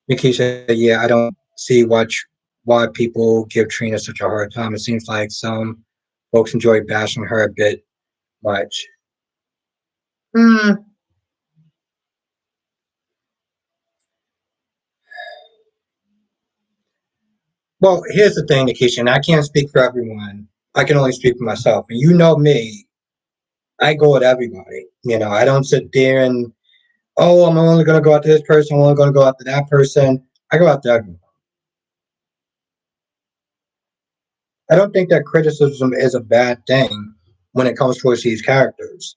Nikki said, yeah, I don't see why people give Trina such a hard time. It seems like some folks enjoy bashing her a bit much. Hmm. Well, here's the thing, Nikisha, and I can't speak for everyone. I can only speak for myself. And you know me, I go at everybody. I don't sit there and, oh, I'm only going to go after this person, I'm only going to go after that person. I go after everyone. I don't think that criticism is a bad thing when it comes towards these characters.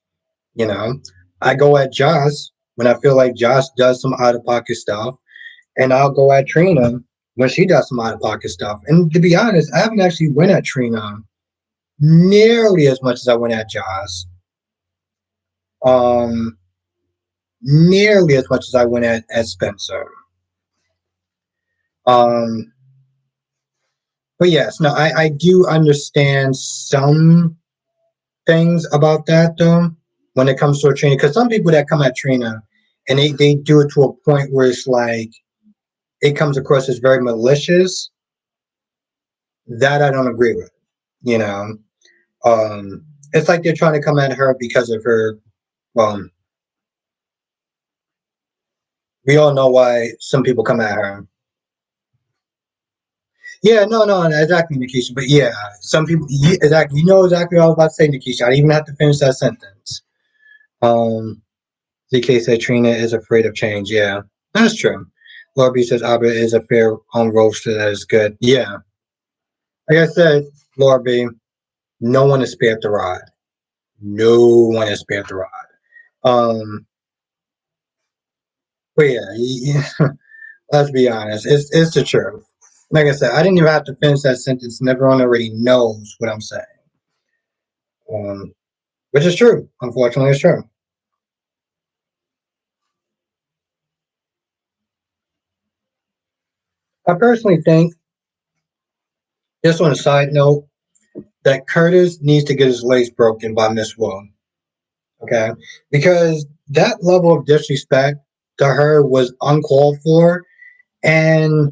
You know, I go at Josh when I feel like Josh does some out of pocket stuff, and I'll go at Trina when she does some out of pocket stuff. And to be honest, I haven't actually went at Trina nearly as much as I went at Josh. Um, Nearly as much as I went at Spencer. Um, but yes, no, I do understand some things about that though when it comes to a Trina, because some people that come at Trina and they do it to a point where it's like it comes across as very malicious. That I don't agree with. You know, it's like they're trying to come at her because of her. Well, we all know why some people come at her. Yeah, no, exactly, Nikisha. But yeah, some people, exactly, you know exactly what I was about to say, Nikisha. I didn't even have to finish that sentence. Um, ZK said Trina is afraid of change. Yeah, that's true. Laura B says Abba is a fair roaster that is good. Yeah, like I said, Laura B, no one is spared the rod. No one is spared the rod. Um, but yeah, let's be honest, it's the truth. Like I said, I didn't even have to finish that sentence, and everyone already knows what I'm saying. Um, which is true. Unfortunately, it's true. I personally think, just on a side note, that Curtis needs to get his legs broken by Miss Wu. Okay, because that level of disrespect to her was uncalled for, and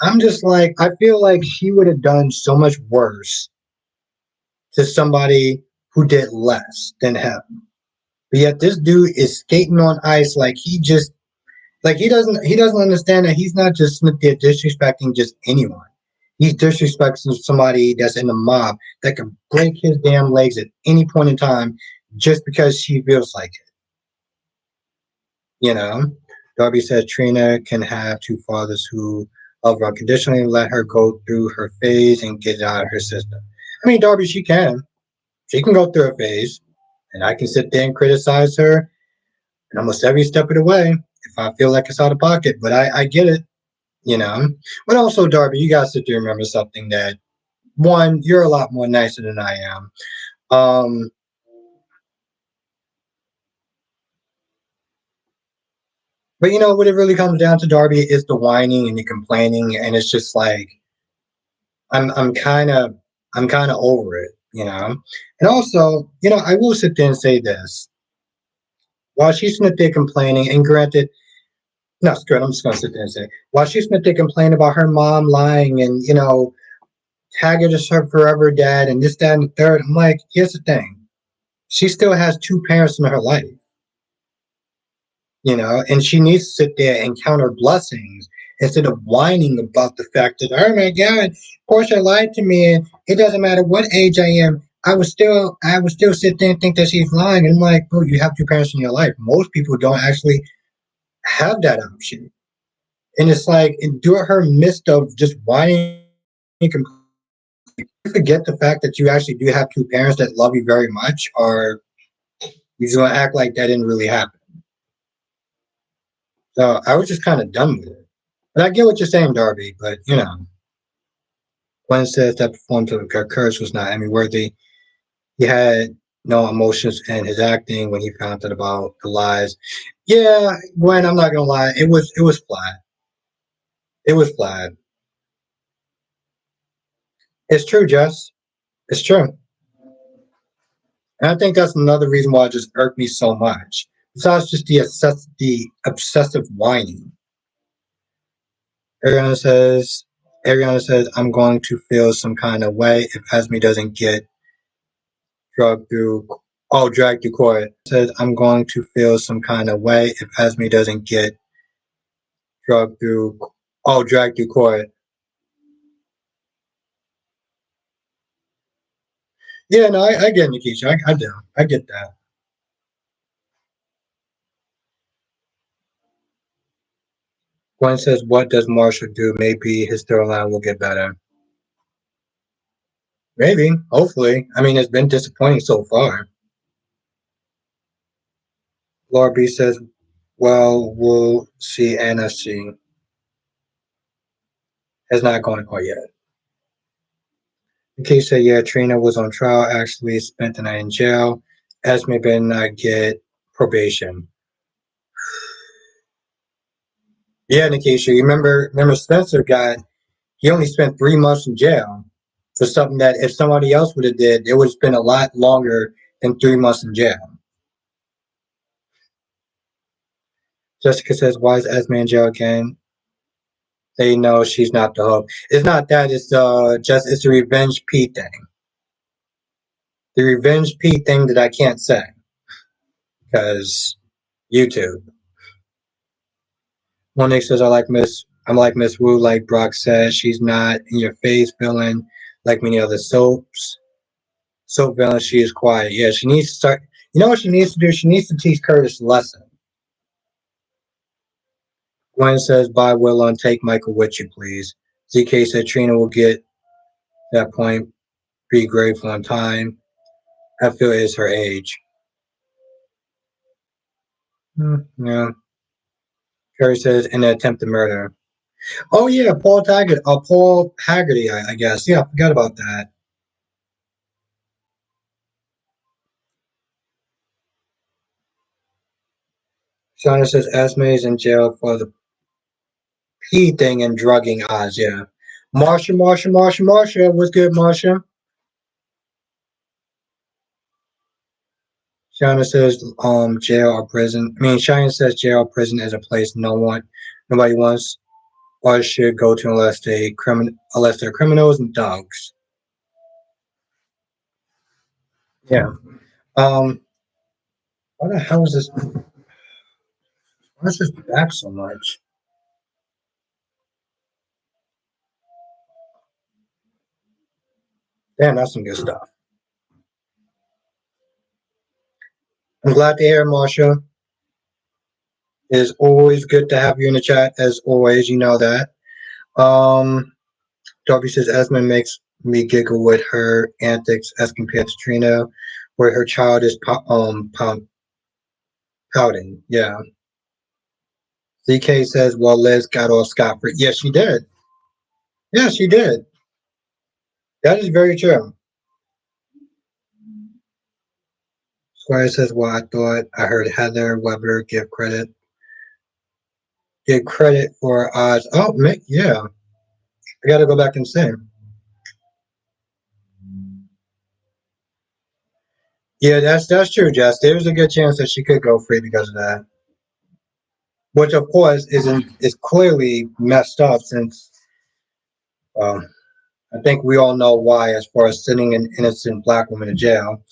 I'm just like, I feel like she would have done so much worse to somebody who did less than him. But yet this dude is skating on ice like he doesn't understand that he's not just disrespecting just anyone. He's disrespecting somebody that's in the mob that can break his damn legs at any point in time just because she feels like it. You know, Darby said Trina can have two fathers who love her unconditionally, let her go through her phase and get it out of her system. I mean, Darby, she can. She can go through a phase, and I can sit there and criticize her and almost every step of the way if I feel like it's out of pocket. But I get it, you know. But also, Darby, you got to remember something that one, you're a lot more nicer than I am. Um, but you know what it really comes down to, Darby, is the whining and the complaining, and it's just like I'm kind of over it, you know. And also, you know, I will sit there and say this: while she's sitting there complaining, and granted, no, screw it, I'm just gonna sit there and say, while she's sitting there complaining about her mom lying and tagging us her forever dad and this, that, and the third, I'm like, here's the thing: she still has two parents in her life, and she needs to sit there and count her blessings instead of whining about the fact that, oh my God, Portia lied to me, and it doesn't matter what age I am. I would still sit there and think that she's lying. And I'm like, bro, you have two parents in your life. Most people don't actually have that option. And it's like, during her midst of just whining, you forget the fact that you actually do have two parents that love you very much, or you're just gonna act like that didn't really happen. So I was just kind of done with it. But I get what you're saying, Darby. But Gwen says that performance of Kurtz was not Emmy worthy. He had no emotions in his acting when he found out about the lies. Yeah, Gwen, I'm not gonna lie, it was flat. It was flat. It's true, Jess. It's true. And I think that's another reason why it just irked me so much. Besides just the obsessive whining. Ariana says Ariana says I'm going to feel some kind of way if Esme doesn't get drugged through dragged through court. Says I'm going to feel some kind of way if Esme doesn't get drugged through dragged through court. Yeah, no, I get Nikisha. I do. I get that. Gwen says, what does Marshall do? Maybe his storyline will get better. Maybe. Hopefully. I mean, it's been disappointing so far. Laura B says, well, we'll see. Anna C has not gone to court yet. The case said, yeah, Trina was on trial, actually spent the night in jail. Esme better not get probation. Yeah, Nikisha, you remember Spencer he only spent 3 months in jail for something that if somebody else would have did, it would have spent a lot longer than 3 months in jail. Jessica says, why is Esme in jail again? They know she's not the hope. It's not that, it's a revenge P thing. The revenge P thing that I can't say because YouTube. Monique says, I'm like Miss Wu, like Brock says, she's not in your face villain like many other soap villains. She is quiet. Yeah, she needs to start. You know what she needs to do? She needs to teach Curtis a lesson. Gwen says, buy Willow and take Michael with you, please. ZK said Trina will get that point. Be grateful on time. I feel it is her age. Yeah. Carrie says, in an attempted murder. Oh yeah, Paul Haggerty, I guess. Yeah, I forgot about that. Shauna says Esme is in jail for the P thing and drugging Oz, yeah. Marsha, what's good, Marsha? Shauna says jail or prison. I mean Cheyenne says jail or prison is a place nobody wants or should go to unless they're criminals and thugs. Yeah. Um, why the hell is this? Why is this back so much? Damn, that's some good stuff. I'm glad to hear, Marsha. It is always good to have you in the chat, as always. You know that. Um, Darby says Esme makes me giggle with her antics as compared to Trina, where her child is pouting. Yeah. ZK says, well, Liz got off scot free. Yes, she did. Yeah, she did. That is very true. Squire says, well, I thought I heard Heather Weber give credit for odds. Oh, yeah. I got to go back and see. Yeah, that's true, Jess. There's a good chance that she could go free because of that, which of course is clearly messed up since um, I think we all know why, as far as sending an innocent black woman to jail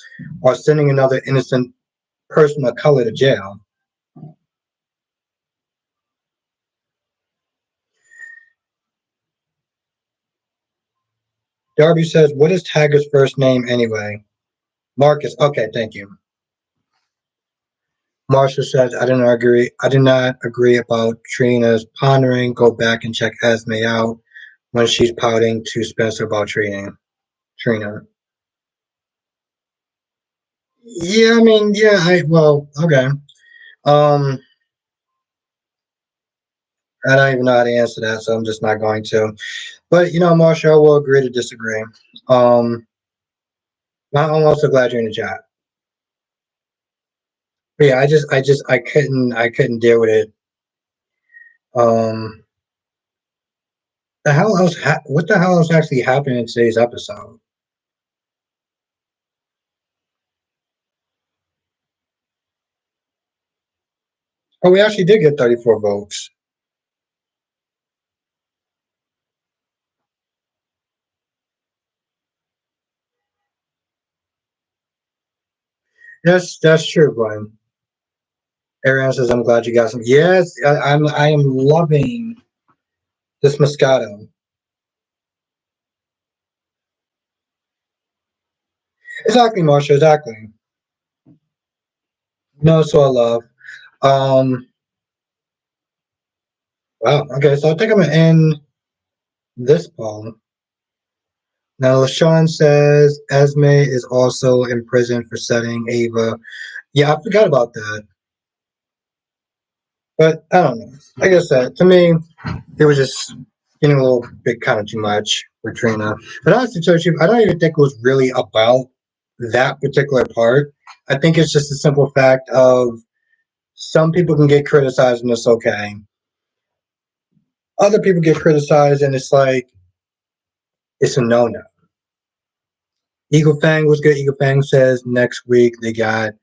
or sending another innocent person of color to jail. Darby says, "What is Tiger's first name anyway?" Marcus. Okay, thank you. Marshall says, "I didn't agree. I did not agree about Trina's pondering. Go back and check Esme out when she's pouting to Spencer about Trina." Yeah, I mean, yeah, okay. Um, I don't even know how to answer that, so I'm just not going to. But Marshall, will agree to disagree. Um, I'm also glad you're in the chat. But yeah, I couldn't deal with it. Um, what the hell else actually happened in today's episode? Oh, we actually did get 34 votes. That's true, Brian. Ariana says, "I'm glad you got some." Yes, I am loving this Moscato. Exactly, Marsha. Exactly. No, so I love. Um, wow. Okay, so I think I'm gonna end this poll. Now, LaShawn says Esme is also in prison for setting Ava. Yeah, I forgot about that. But I don't know. Like I said, to me, it was just getting a little bit kind of too much for Trina. But honestly, to tell you, I don't even think it was really about that particular part. I think it's just a simple fact of some people can get criticized and it's okay. Other people get criticized and it's like it's a no-no. Eagle Fang was good. Eagle Fang says next week they got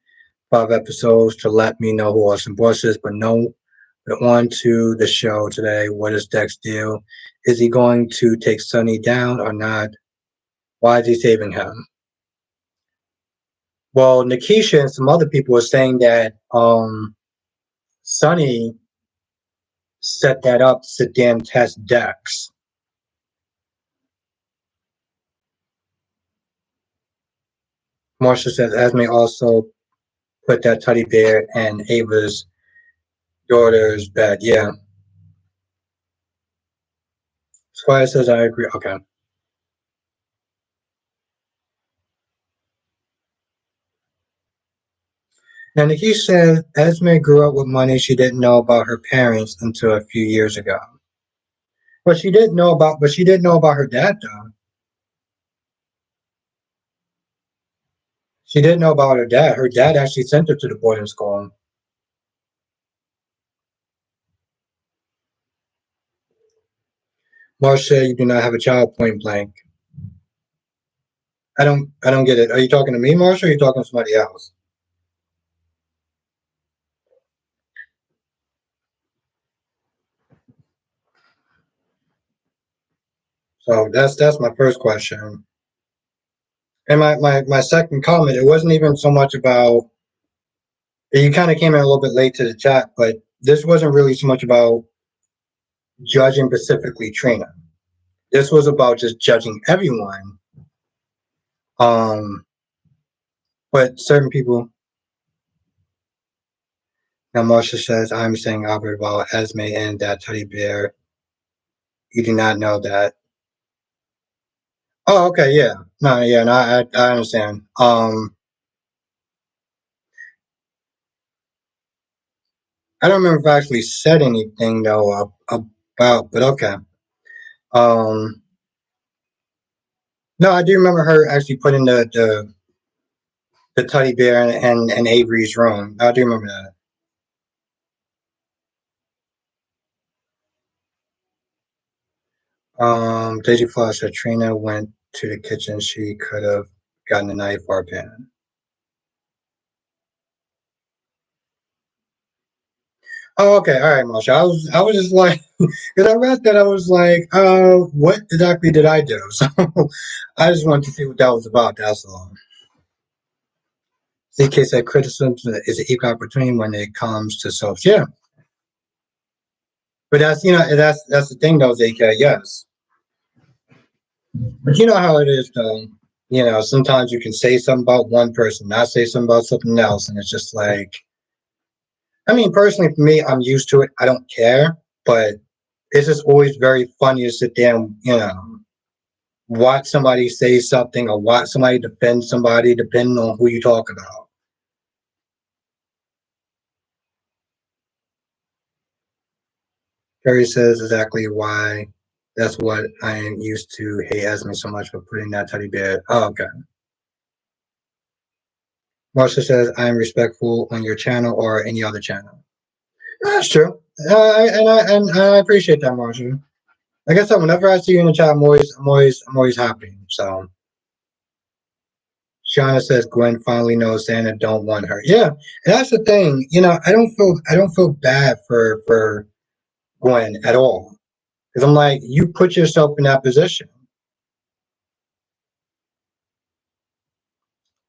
5 episodes to let me know who Austin Boss is, but no. But on to the show today. What is Dex deal? Is he going to take Sonny down or not? Why is he saving him? Well, Nikisha and some other people are saying that Sonny set that up to damn test Dex. Marsha says Esme also put that teddy bear in Ava's daughter's bed. Yeah. Squire says I agree. Okay. Now Nikki says Esme grew up with money she didn't know about her parents until a few years ago. But she didn't know about her dad though. She didn't know about her dad. Her dad actually sent her to the boarding school. Marcia, you do not have a child, point blank. I don't get it. Are you talking to me, Marcia, or are you talking to somebody else? So that's my first question. And my second comment, it wasn't even so much about, you kind of came in a little bit late to the chat, but this wasn't really so much about judging specifically Trina. This was about just judging everyone. Um, but certain people, now Marsha says, I'm saying Albert about Esme and that teddy bear. You do not know that. Oh, okay, yeah. No, yeah, no, I understand. I don't remember if I actually said anything though about, but okay. Um, no, I do remember her actually putting the teddy bear in Avery's room. I do remember that. Daisy Flaw said Trina went to the kitchen. She could have gotten a knife or a pan. Oh, okay, all right, Marsha. I was just like, because I read that, I was like, what exactly did I do? So I just wanted to see what that was about. That's all. CK said criticism is an equal opportunity when it comes to self. Yeah, but that's the thing though, ZK. Yes, but you know how it is though. Sometimes you can say something about one person, not say something about something else, and it's just like, I mean, personally for me, I'm used to it. I don't care, but it's just always very funny to sit there and watch somebody say something or watch somebody defend somebody, depending on who you talk about. Terry says exactly why. That's what I am used to. Hey, Esme so much for putting that teddy bear. Oh, okay. Marsha says I am respectful on your channel or any other channel. That's true. And I appreciate that, Marsha. Like I said, whenever I see you in the chat, I'm always happy. So Shauna says Gwen finally knows Santa don't want her. Yeah, and that's the thing. I don't feel bad for Gwen at all, because I'm like, you put yourself in that position.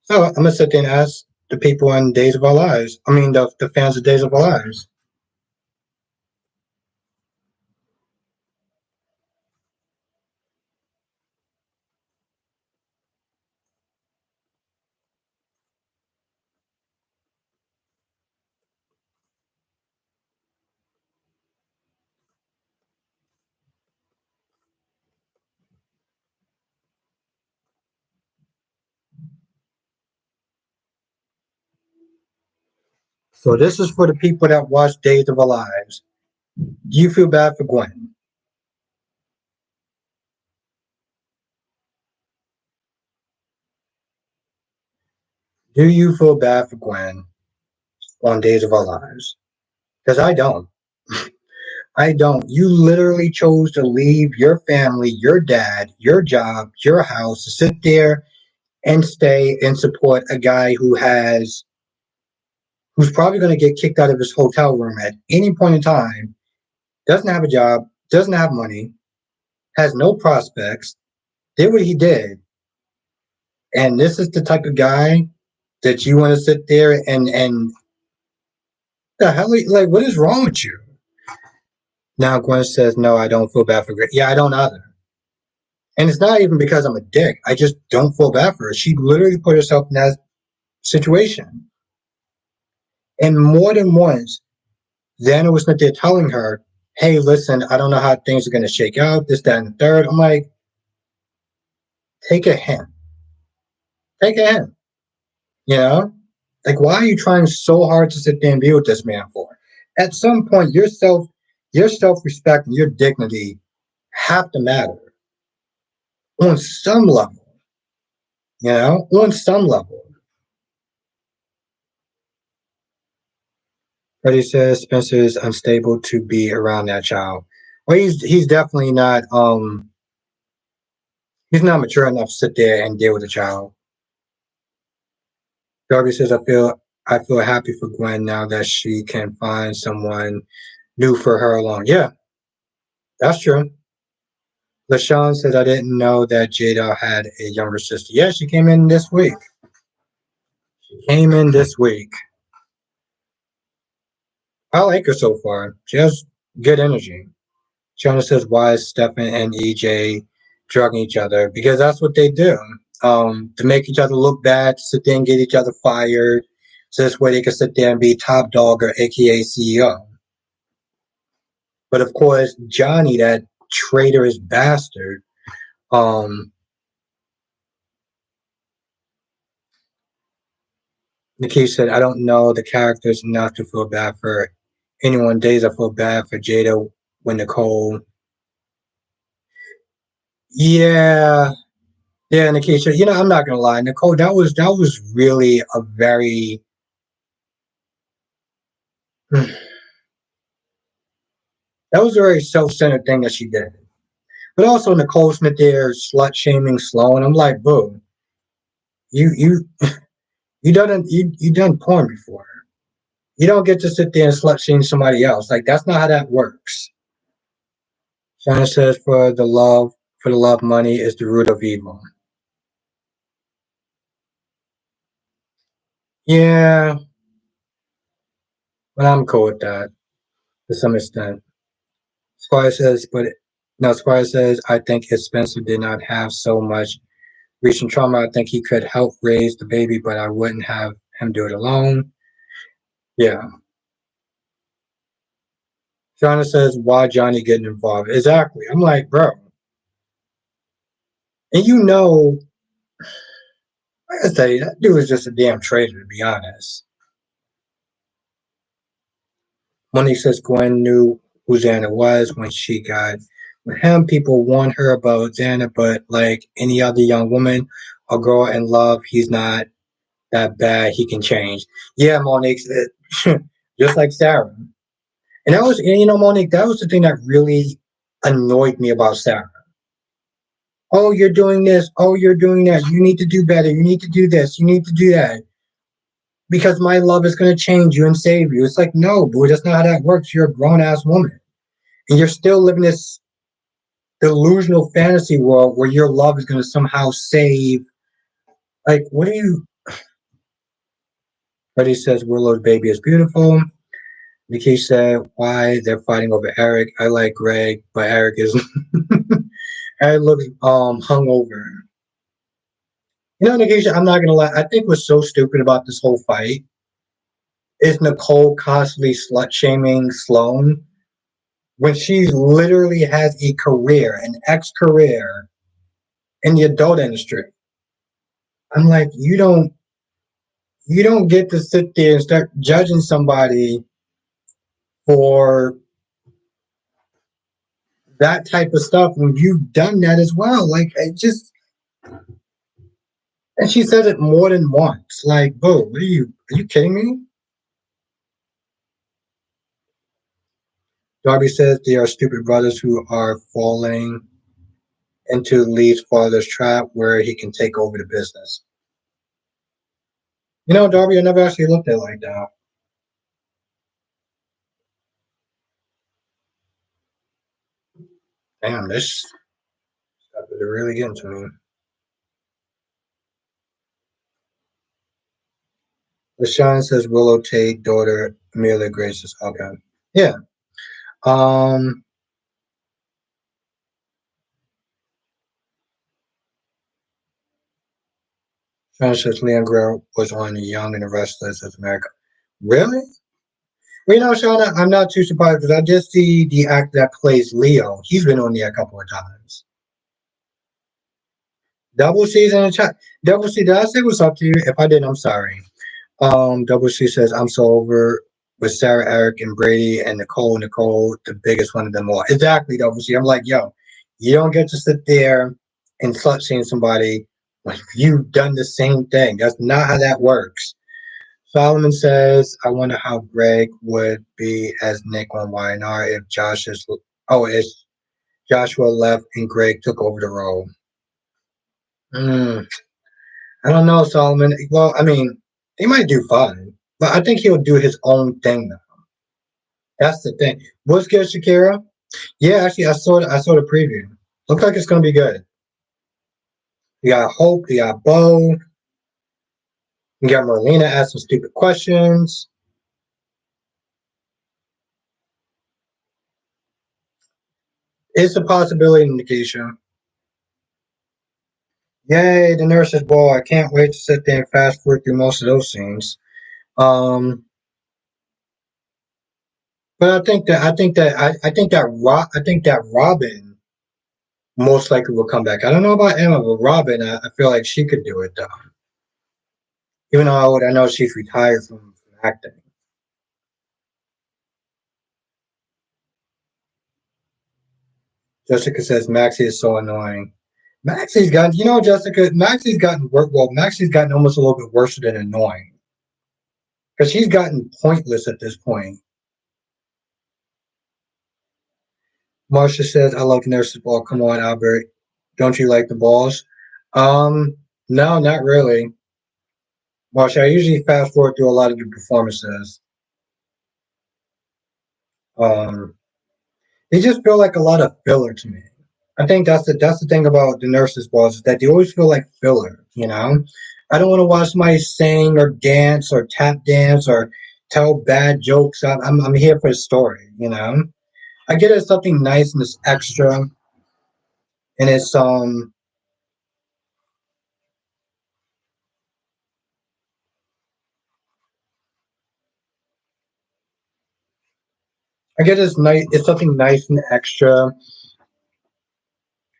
So I'm gonna sit there and ask the people in Days of Our Lives. I mean, the fans of Days of Our Lives. So this is for the people that watch Days of Our Lives. Do you feel bad for Gwen? Do you feel bad for Gwen on Days of Our Lives? Because I don't. I don't. You literally chose to leave your family, your dad, your job, your house to sit there and stay and support a guy who's probably going to get kicked out of his hotel room at any point in time, doesn't have a job, doesn't have money, has no prospects, did what he did, and this is the type of guy that you want to sit there and the hell, like, what is wrong with you? Now Gwen says, no, I don't feel bad for Grace. Yeah, I don't either. And it's not even because I'm a dick. I just don't feel bad for her. She literally put herself in that situation. And more than once, Xana was not there telling her, hey, listen, I don't know how things are going to shake out, this, that, and the third. I'm like, take a hint. Take a hint. You know? Like, why are you trying so hard to sit there and be with this man for? At some point, your self-respect and your dignity have to matter on some level. On some level. Freddie says Spencer is unstable to be around that child. Well, he's definitely not he's not mature enough to sit there and deal with a child. Darby says I feel happy for Gwen now that she can find someone new for her alone. Yeah, that's true. LaShawn says, I didn't know that Jada had a younger sister. Yeah, she came in this week. She came in this week. I like her so far. She has good energy. Shona says, why is Stefan and EJ drugging each other? Because that's what they do. To make each other look bad, to sit there and get each other fired. So this way they can sit there and be top dog or AKA CEO. But of course, Johnny, that traitorous bastard, um, Nikki said, I don't know the characters enough to feel bad for anyone. Days I feel bad for Jada when Nicole. Yeah, yeah, Nikki said, I'm not gonna lie, Nicole, that was really a very that was a very self-centered thing that she did. But also Nicole Smith there slut shaming Sloan. I'm like, boo, you you done porn before. You don't get to sit there and slut shame somebody else. Like that's not how that works. China says for the love money is the root of evil. Yeah, but I'm cool with that to some extent. Squire says, but no, Squire says, I think if Spencer did not have so much recent trauma, I think he could help raise the baby, but I wouldn't have him do it alone. Yeah. Shauna says, why Johnny getting involved? Exactly. I'm like, bro. And like I say, that dude is just a damn traitor, to be honest. Monique says Gwen knew who Xana was when she got with him. People warned her about Xana, but like any other young woman or girl in love, he's not that bad. He can change. Yeah, Monique, just like Sarah. Monique, that was the thing that really annoyed me about Sarah. Oh, you're doing this. Oh, you're doing that. You need to do better. You need to do this. You need to do that. Because my love is going to change you and save you. It's like, no, boy, that's not how that works. You're a grown ass woman. And you're still living this delusional fantasy world where your love is going to somehow save. Like, what are you? Freddie says Willow's baby is beautiful. Nikki said, why they're fighting over Eric. I like Greg, but Eric is. Eric looks hungover. Nikki, I'm not going to lie. I think what's so stupid about this whole fight is Nicole constantly slut shaming Sloan when she literally has a career, an ex career in the adult industry. I'm like, you don't get to sit there and start judging somebody for that type of stuff when you've done that as well. Like it just and she says it more than once. Like, boo, are you kidding me? Darby says they are stupid brothers who are falling into Lee's father's trap where he can take over the business. Darby, I never actually looked at it like that. Damn, this stuff is really getting to me. LaShawn says Willow Tate, daughter Amelia Grace's. Okay. Yeah. Um, Shawn says Leon Guerrero was on Young and the Restless of America. Really? Well, Shauna, I'm not too surprised because I just see the actor that plays Leo. He's been on there a couple of times. Double C's in the chat. Double C, did I say what's up to you? If I didn't, I'm sorry. Double C says, I'm so over with Sarah, Eric, and Brady and Nicole. Nicole, the biggest one of them all. Exactly, Double C. I'm like, yo, you don't get to sit there and slut shame somebody when you've done the same thing. That's not how that works. Solomon says, I wonder how Greg would be as Nick on YNR if if Joshua left and Greg took over the role. Mm, I don't know, Solomon. Well, I mean, he might do fine, but I think he'll do his own thing now. That's the thing. What's good, Shakira? Yeah, actually, I saw the preview. Looks like it's gonna be good. You got Hope, you got Bo, you got Marlena ask some stupid questions. It's a possibility, Nikisha. Yay, the nurse's ball. I can't wait to sit there and fast forward through most of those scenes. Um, but I think that Robin most likely will come back. I don't know about Emma, but Robin, I feel like she could do it though. Even though I know she's retired from acting. Jessica says Maxie is so annoying. Maxie's gotten, you know, Jessica, Maxie's gotten well, Maxie's gotten almost a little bit worse than annoying. Because she's gotten pointless at this point. Marsha says, I love nurse's ball. Come on, Albert. Don't you like the balls? Um, no, not really. Marsha, I usually fast forward through a lot of the performances. Um, they just feel like a lot of filler to me. I think that's the thing about the nurses' balls is that they always feel like filler. You know, I don't want to watch somebody sing or dance or tap dance or tell bad jokes. I'm here for the story. You know, I get it's something nice and it's extra and it's I get it's nice. It's something nice and extra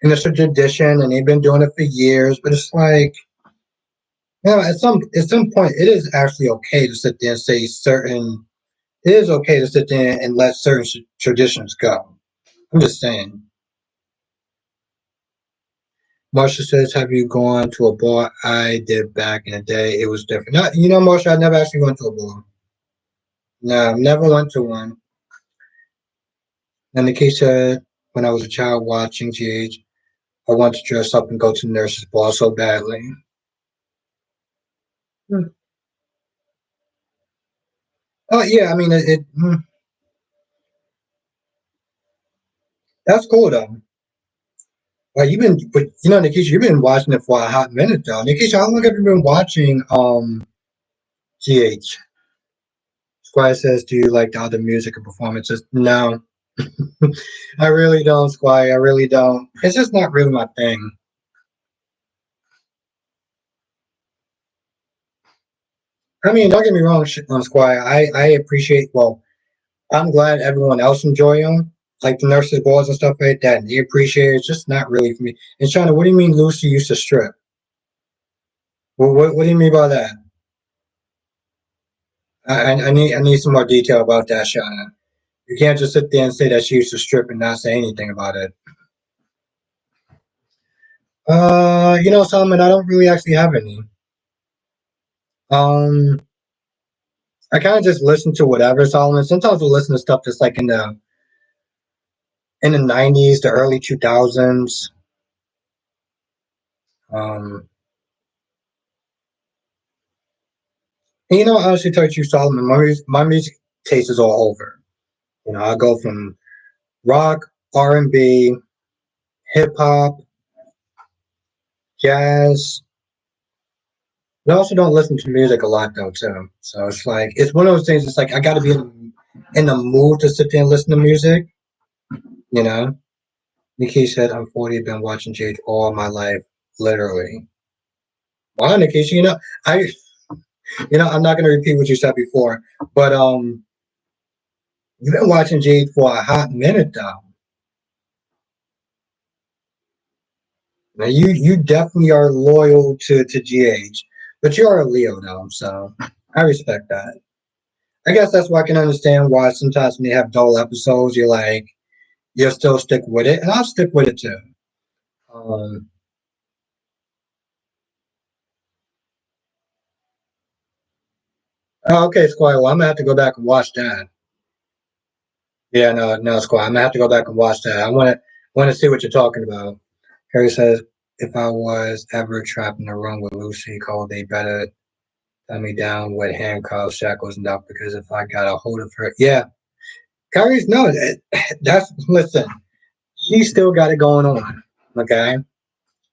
and it's a tradition and they've been doing it for years. But it's like you know, at some point, it is actually okay to sit there and say certain. It is okay to sit there and let certain traditions go. I'm just saying. Marsha says, "Have you gone to a bar? I did back in the day. It was different. Not, you know, Marsha, I never actually went to a bar. No, never went to one. And the case said, when I was a child watching GH, I wanted to dress up and go to the nurse's ball so badly. Hmm. Oh yeah, I mean, that's cool though. Like but you know, Nikisha, you've been watching it for a hot minute though. Nikisha, how long have you been watching GH? Squire says, do you like the other music and performances? No. I really don't, Squire. I really don't. It's just not really my thing. I mean, don't get me wrong, Squire. I appreciate, well, I'm glad everyone else enjoy them, like the nurses' balls and stuff like that. And they appreciate it. It's just not really for me. And Shauna, what do you mean Lucy used to strip? What do you mean by that? I need some more detail about that, Shauna. You can't just sit there and say that she used to strip and not say anything about it. You know, Solomon, I don't really actually have any. Um, I kind of just listen to whatever, Solomon. Sometimes we'll listen to stuff that's like in the '90s, the early 2000s. Um, and you know, honestly, tell you, Solomon, my music taste is all over. You know, I go from rock, R&B, hip hop, jazz. But I also don't listen to music a lot though too. So it's like it's one of those things. It's like I got to be in the mood to sit there and listen to music. You know. Nikki said, "I'm 40. I've been watching Jade all my life, literally." Wow, Nikki, I'm not going to repeat what you said before, but you've been watching Jade for a hot minute though. Now you definitely are loyal to GH, but you are a Leo though, so I respect that. I guess that's why I can understand why sometimes when you have dull episodes, you'll still stick with it, and I'll stick with it too. Um, oh, okay, Squire. Well, I'm gonna have to go back and watch that. Yeah, no, no, Squire. I'm gonna have to go back and watch that. I want to see what you're talking about. Harry says, if I was ever trapped in a room with Lucy Cole, they better tie me down with handcuffs, shackles, and stuff. Because if I got a hold of her, yeah, Kyrie's no. That's listen. She still got it going on. Okay,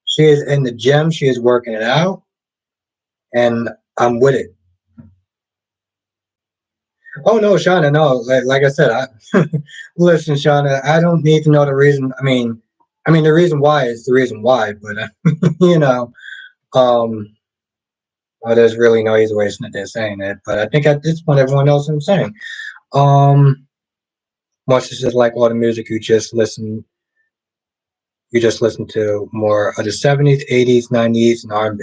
she is in the gym. She is working it out, and I'm with it. Oh no, Shauna, no. Like I said, listen, Shauna. I don't need to know the reason. I mean the reason why is the reason why. But you know, um, well, there's really no easy way of saying it. But I think at this point, everyone knows what I'm saying. Um, much as just like all the music you just listen to more of the '70s, '80s, '90s, and R&B.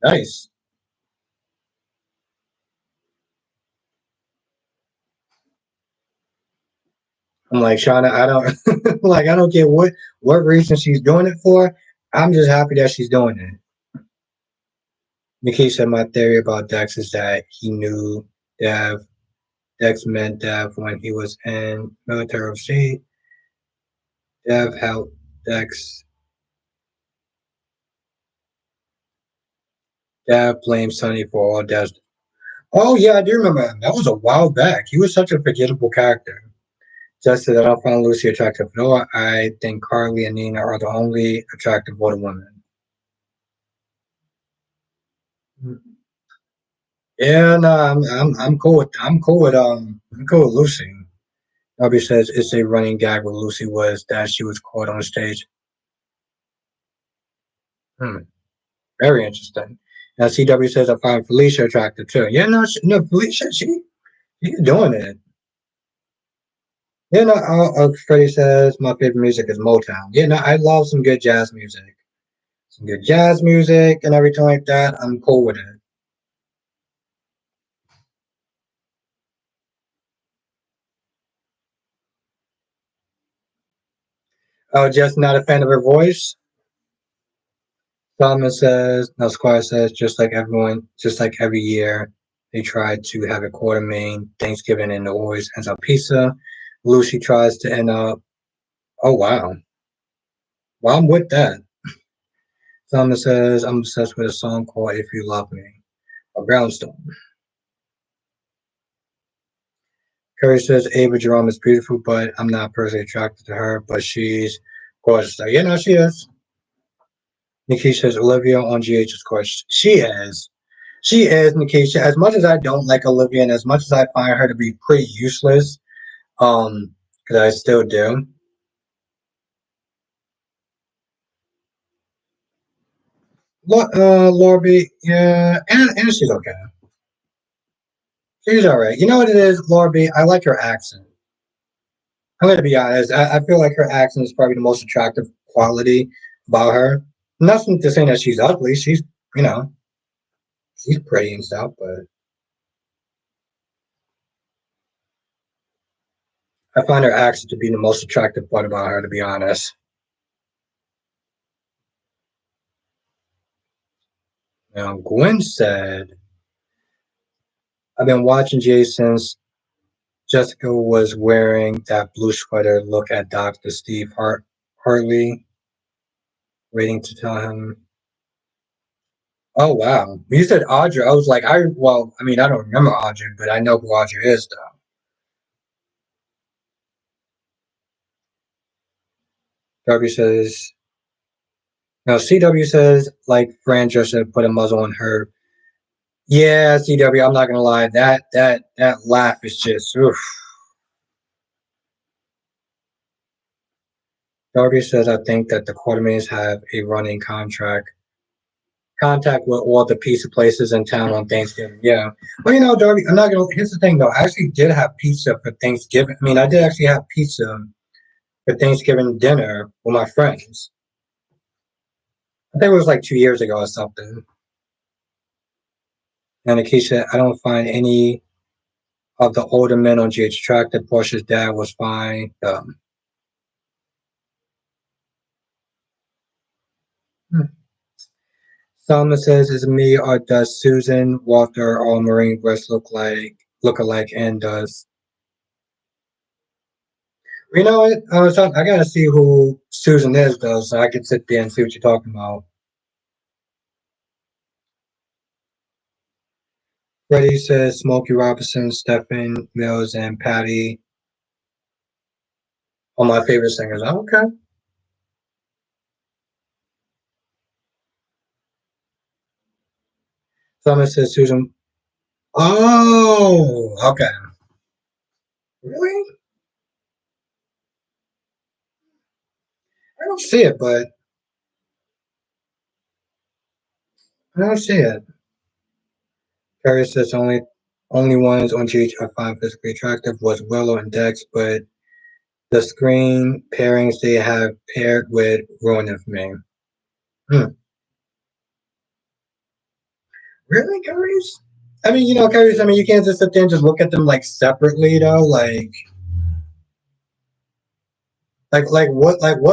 Nice. I'm like Shauna. I don't like. I don't care what reason she's doing it for. I'm just happy that she's doing it. Nikki said my theory about Dex is that he knew Dev. Dex met Dev when he was in military overseas. Dev helped Dex. Dev blamed Sonny for all Dev's. Oh yeah, I do remember him. That was a while back. He was such a forgettable character. Just that I don't find Lucy attractive. No, I think Carly and Nina are the only attractive older women. Yeah, no, I'm cool with Lucy. Robbie says it's a running gag with Lucy was that she was caught on stage. Hmm, very interesting. Now CW says I find Felicia attractive too. Yeah, no, no, Felicia, she's doing it. Yeah, no, Freddie says my favorite music is Motown. Yeah, no, I love some good jazz music. Some good jazz music and everything like that. I'm cool with it. Oh, just not a fan of her voice. Solomon says, no, Squire says, just like everyone, just like every year, they try to have a quarter main Thanksgiving and it always ends up pizza. Lucy tries to end up, oh wow. Well, I'm with that. Solomon says, I'm obsessed with a song called If You Love Me, a brownstone. Curry says, Ava Jerome is beautiful, but I'm not personally attracted to her, but she's gorgeous. Yeah, no, she is. Nikki says, Olivia on GH is gorgeous. She is. She is, Nikisha. As much as I don't like Olivia and as much as I find her to be pretty useless, because I still do. Lorby, yeah, and she's okay. She's all right. You know what it is, Lorby? I like her accent. I'm gonna be honest. I feel like her accent is probably the most attractive quality about her. Nothing to say that she's ugly. She's, you know, she's pretty and stuff, but I find her accent to be the most attractive part about her, to be honest. Gwen said, I've been watching Jason's Jessica was wearing that blue sweater. Look at Dr. Steve Hartley, waiting to tell him. Oh, wow. You said Audrey. I was like, I don't remember Audrey, but I know who Audrey is, though. W says, no, CW says, like Fran just said, put a muzzle on her. Yeah, CW, I'm not going to lie. That laugh is just, oof. Darby says, I think that the Quartermains have a running contact with all the pizza places in town on Thanksgiving. Yeah. Well, Darby, I'm not gonna. Here's the thing, though. I actually did have pizza for Thanksgiving. I mean, I did actually have pizza for Thanksgiving dinner with my friends. I think it was like 2 years ago or something. And Akeisha, I don't find any of the older men on GH attractive. Portia's dad was fine. Salma says, "Is it me or does Susan, Walter, or Marine West look alike? And does you know what? I gotta see who Susan is though, so I can sit there and see what you're talking about." Freddie says Smokey Robinson, Stephen Mills, and Patty. On my favorite singers. Okay. Someone says Susan. Oh, okay. Really? I don't see it, but I don't see it. Carrie says only ones on GH I find physically attractive was Willow and Dex, but the screen pairings they have paired with ruined it for me. Hmm. Really, Carries? I mean, Carries. I mean, you can't just sit there and just look at them like separately, though. What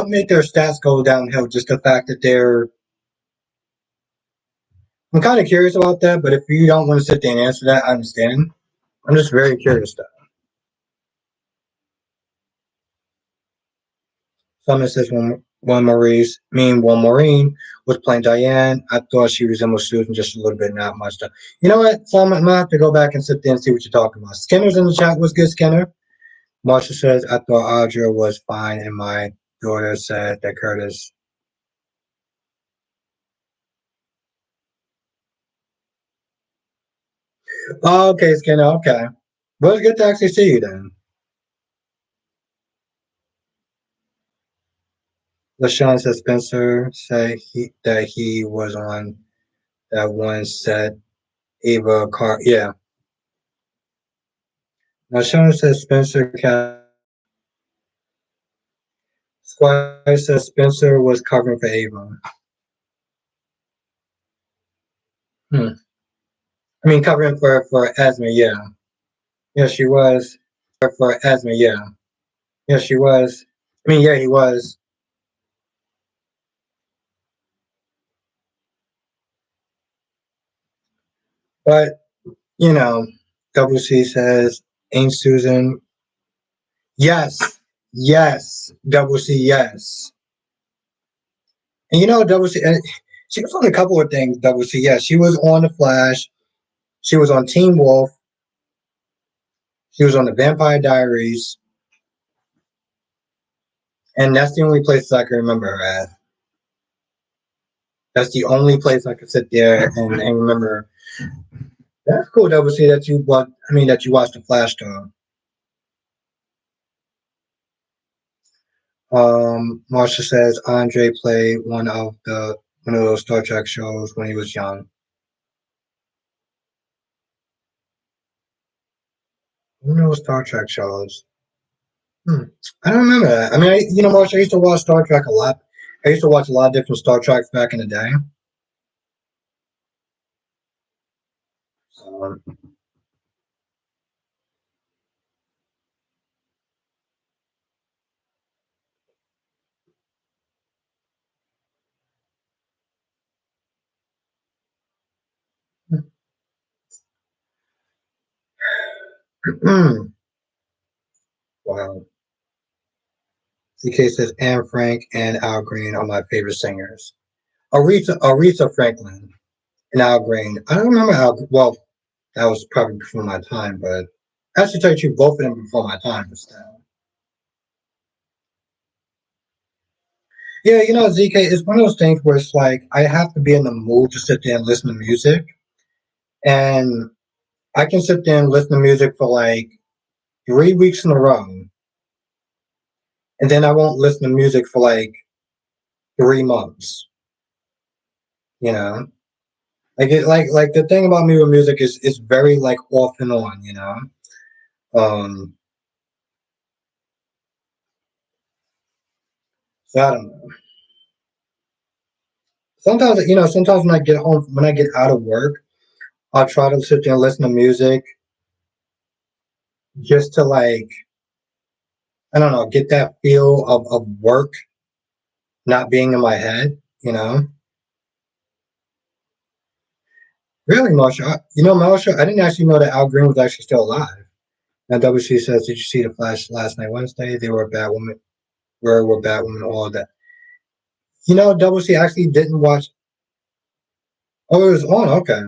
made their stats go downhill? Just the fact that they're. I'm kind of curious about that, but if you don't want to sit there and answer that, I understand. I'm just very curious though. Someone says one one Maureen was playing Diane. I thought she resembled Susan just a little bit, not much though. You know what? So I'm gonna have to go back and sit there and see what you're talking about. Skinner's in the chat was good, Skinner. Marsha says I thought Audra was fine, and my daughter said that Curtis. Oh, okay, Skinner. Okay. Well, it's good to actually see you then. LaShawn said Spencer said that he was on that one set. Ava Car. Yeah. LaShawn said Spencer. Squire says Spencer was covering for Ava. Hmm. I mean, covering for Esme. Yeah. Yeah, she was. For Esme. Yeah. Yeah, she was. I mean, yeah, he was. But you know, Double C says, "Ain't Susan?" Yes. Yes. Double C. Yes. And Double C. She was on a couple of things. Double C. Yeah, she was on the Flash. She was on Teen Wolf. She was on the Vampire Diaries. And that's the only places I can remember her at. That's the only place I could sit there and remember. That's cool, Double C, that you watch. I mean, that you watched the Flash though. Marsha says Andre played one of those Star Trek shows when he was young. One of those Star Trek shows. Hmm. I don't remember that. I mean, Marsha, I used to watch Star Trek a lot. I used to watch a lot of different Star Treks back in the day. Um, wow. CK says Anne Frank and Al Green are my favorite singers. Aretha Franklin and Al Green. I don't remember Al. Well, that was probably before my time, but actually, tell you the truth, both of them before my time, but still. Yeah, ZK, it's one of those things where it's like I have to be in the mood to sit there and listen to music, and I can sit there and listen to music for like 3 weeks in a row, and then I won't listen to music for like 3 months. You know, like the thing about me with music is it's very like off and on. Um, so I don't know. Sometimes when I get home, when I get out of work, I'll try to sit there and listen to music just to like, I don't know, get that feel of work not being in my head. Really, Marsha, Marsha, I didn't actually know that Al Green was actually still alive. Now, WC says, did you see the Flash last night, Wednesday? They were a Batwoman, were Batwoman, all that. WC actually didn't watch. Oh, it was on. Okay.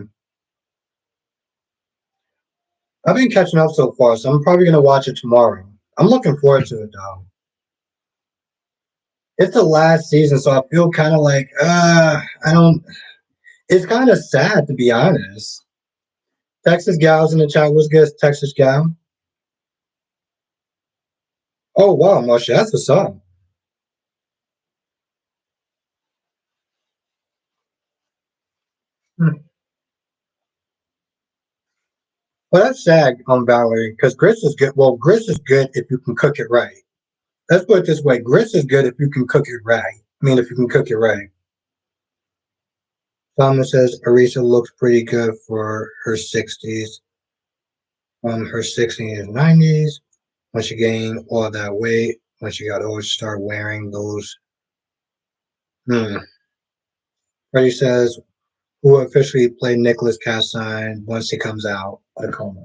I've been catching up so far, so I'm probably going to watch it tomorrow. I'm looking forward to it, though. It's the last season, so I feel kind of like, I don't. It's kind of sad to be honest. Texas gals in the chat. What's good, Texas gal? Oh wow, Marsha, that's a song. Hmm. Well, that's sad, Valerie, because grits is good. Well, grits is good if you can cook it right. Let's put it this way: grits is good if you can cook it right. I mean, if you can cook it right. Thomas says Arisa looks pretty good for her 60s, her 60s and 90s. When she gained all that weight, when she got older, she started wearing those. Hmm. Freddie says, who will officially play Nicholas Castine once he comes out of the coma.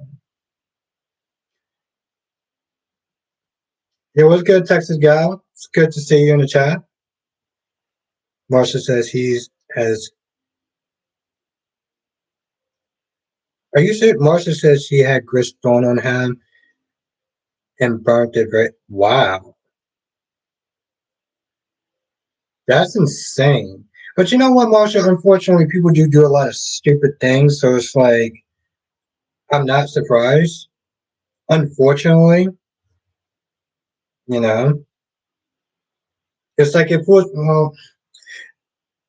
Yeah, what's good, Texas gal? It's good to see you in the chat. Marsha says he's has. Are you serious? Marsha says she had grits thrown on him and burnt it. Very, wow, that's insane. But you know what, Marsha? Unfortunately, people do a lot of stupid things, so it's like I'm not surprised. Unfortunately, you know, it's like if it was. Well,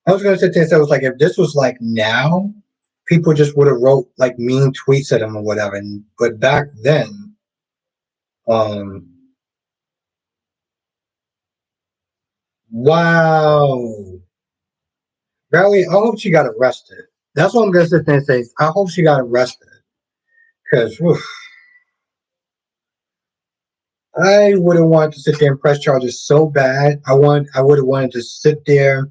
I was gonna sit there and say it was like if this was like now, people just would have wrote like mean tweets at him or whatever. But back then, um, wow, Valley, I hope she got arrested. That's what I'm gonna sit there and say. I hope she got arrested because I would have wanted to sit there and press charges so bad. I would have wanted to sit there.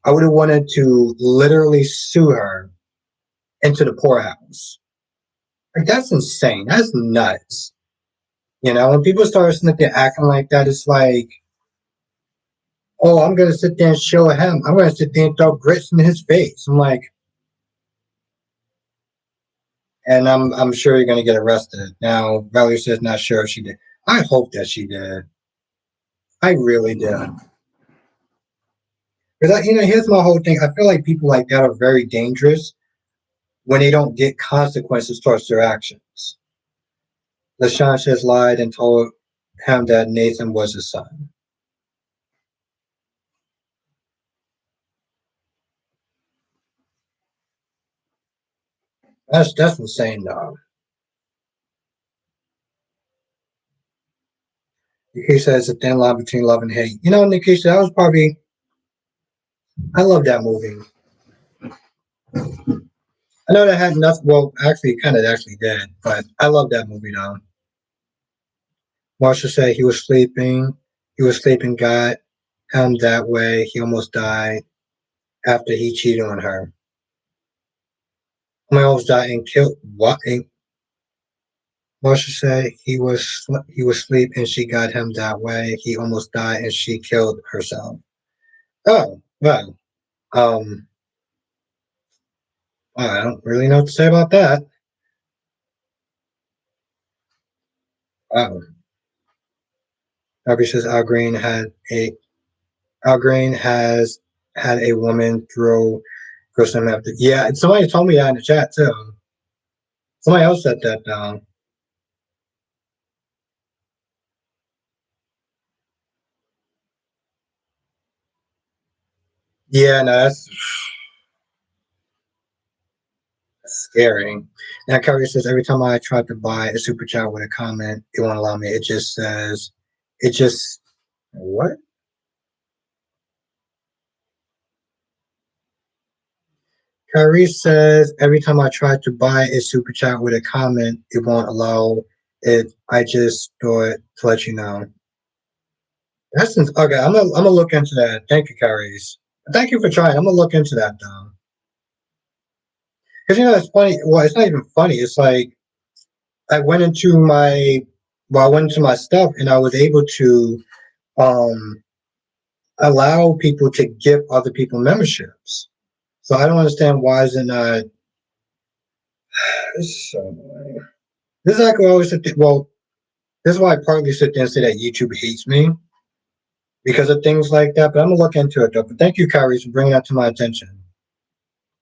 I would have wanted to literally sue her into the poorhouse. Like that's insane. That's nuts. You know, when people start sitting there acting like that, it's like, oh, I'm gonna sit there and show him. I'm gonna sit there and throw grits in his face. I'm like, and I'm sure you're gonna get arrested. Now, Valerie says not sure if she did. I hope that she did. I really did. Because here's my whole thing. I feel like people like that are very dangerous when they don't get consequences towards their actions. LaShawn says lied and told him that Nathan was his son. That's insane, though. Nikki says a thin line between love and hate. You know, Nikisha, that was probably I love that movie. I know that had nothing. Well, actually, kind of actually did, but I love that movie though. Marsha said he was sleeping. He was sleeping. Got him that way. He almost died after he cheated on her. I almost died and killed. What? And Marsha said he was asleep and she got him that way. He almost died and she killed herself. Oh well. Um. I don't really know what to say about that. Oh. Darby says Al Green has had a woman throw some after. Yeah, somebody told me that in the chat too. Somebody else said that down. Yeah, no, that's scary. Now Curry says every time I try to buy a super chat with a comment, it won't allow me. It just says, it just what? Kyrie says every time I try to buy a super chat with a comment, it won't allow it. I just do it to let you know. Okay. I'm gonna look into that. Thank you, Kyrie. Thank you for trying. I'm gonna look into that though. Because it's funny. Well, it's not even funny. It's like I went into my I went into my stuff and I was able to um allow people to give other people memberships. So I don't understand why is it not. It's so annoying. This is like I always sit there, well, this is why I partly sit there and say that YouTube hates me because of things like that. But I'm gonna look into it though. But thank you, Kyrie, for bringing that to my attention.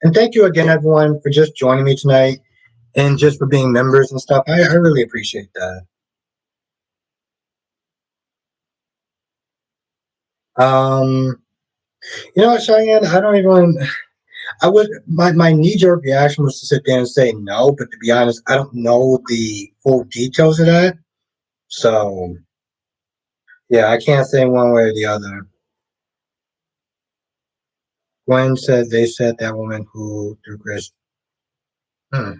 And thank you again, everyone, for just joining me tonight and just for being members and stuff. I really appreciate that. Um, you know what, Cheyenne? I don't even. I would my knee jerk reaction was to sit there and say no, but to be honest, I don't know the full details of that. So yeah, I can't say one way or the other. Gwen said they said that woman who threw Chris. Hmm.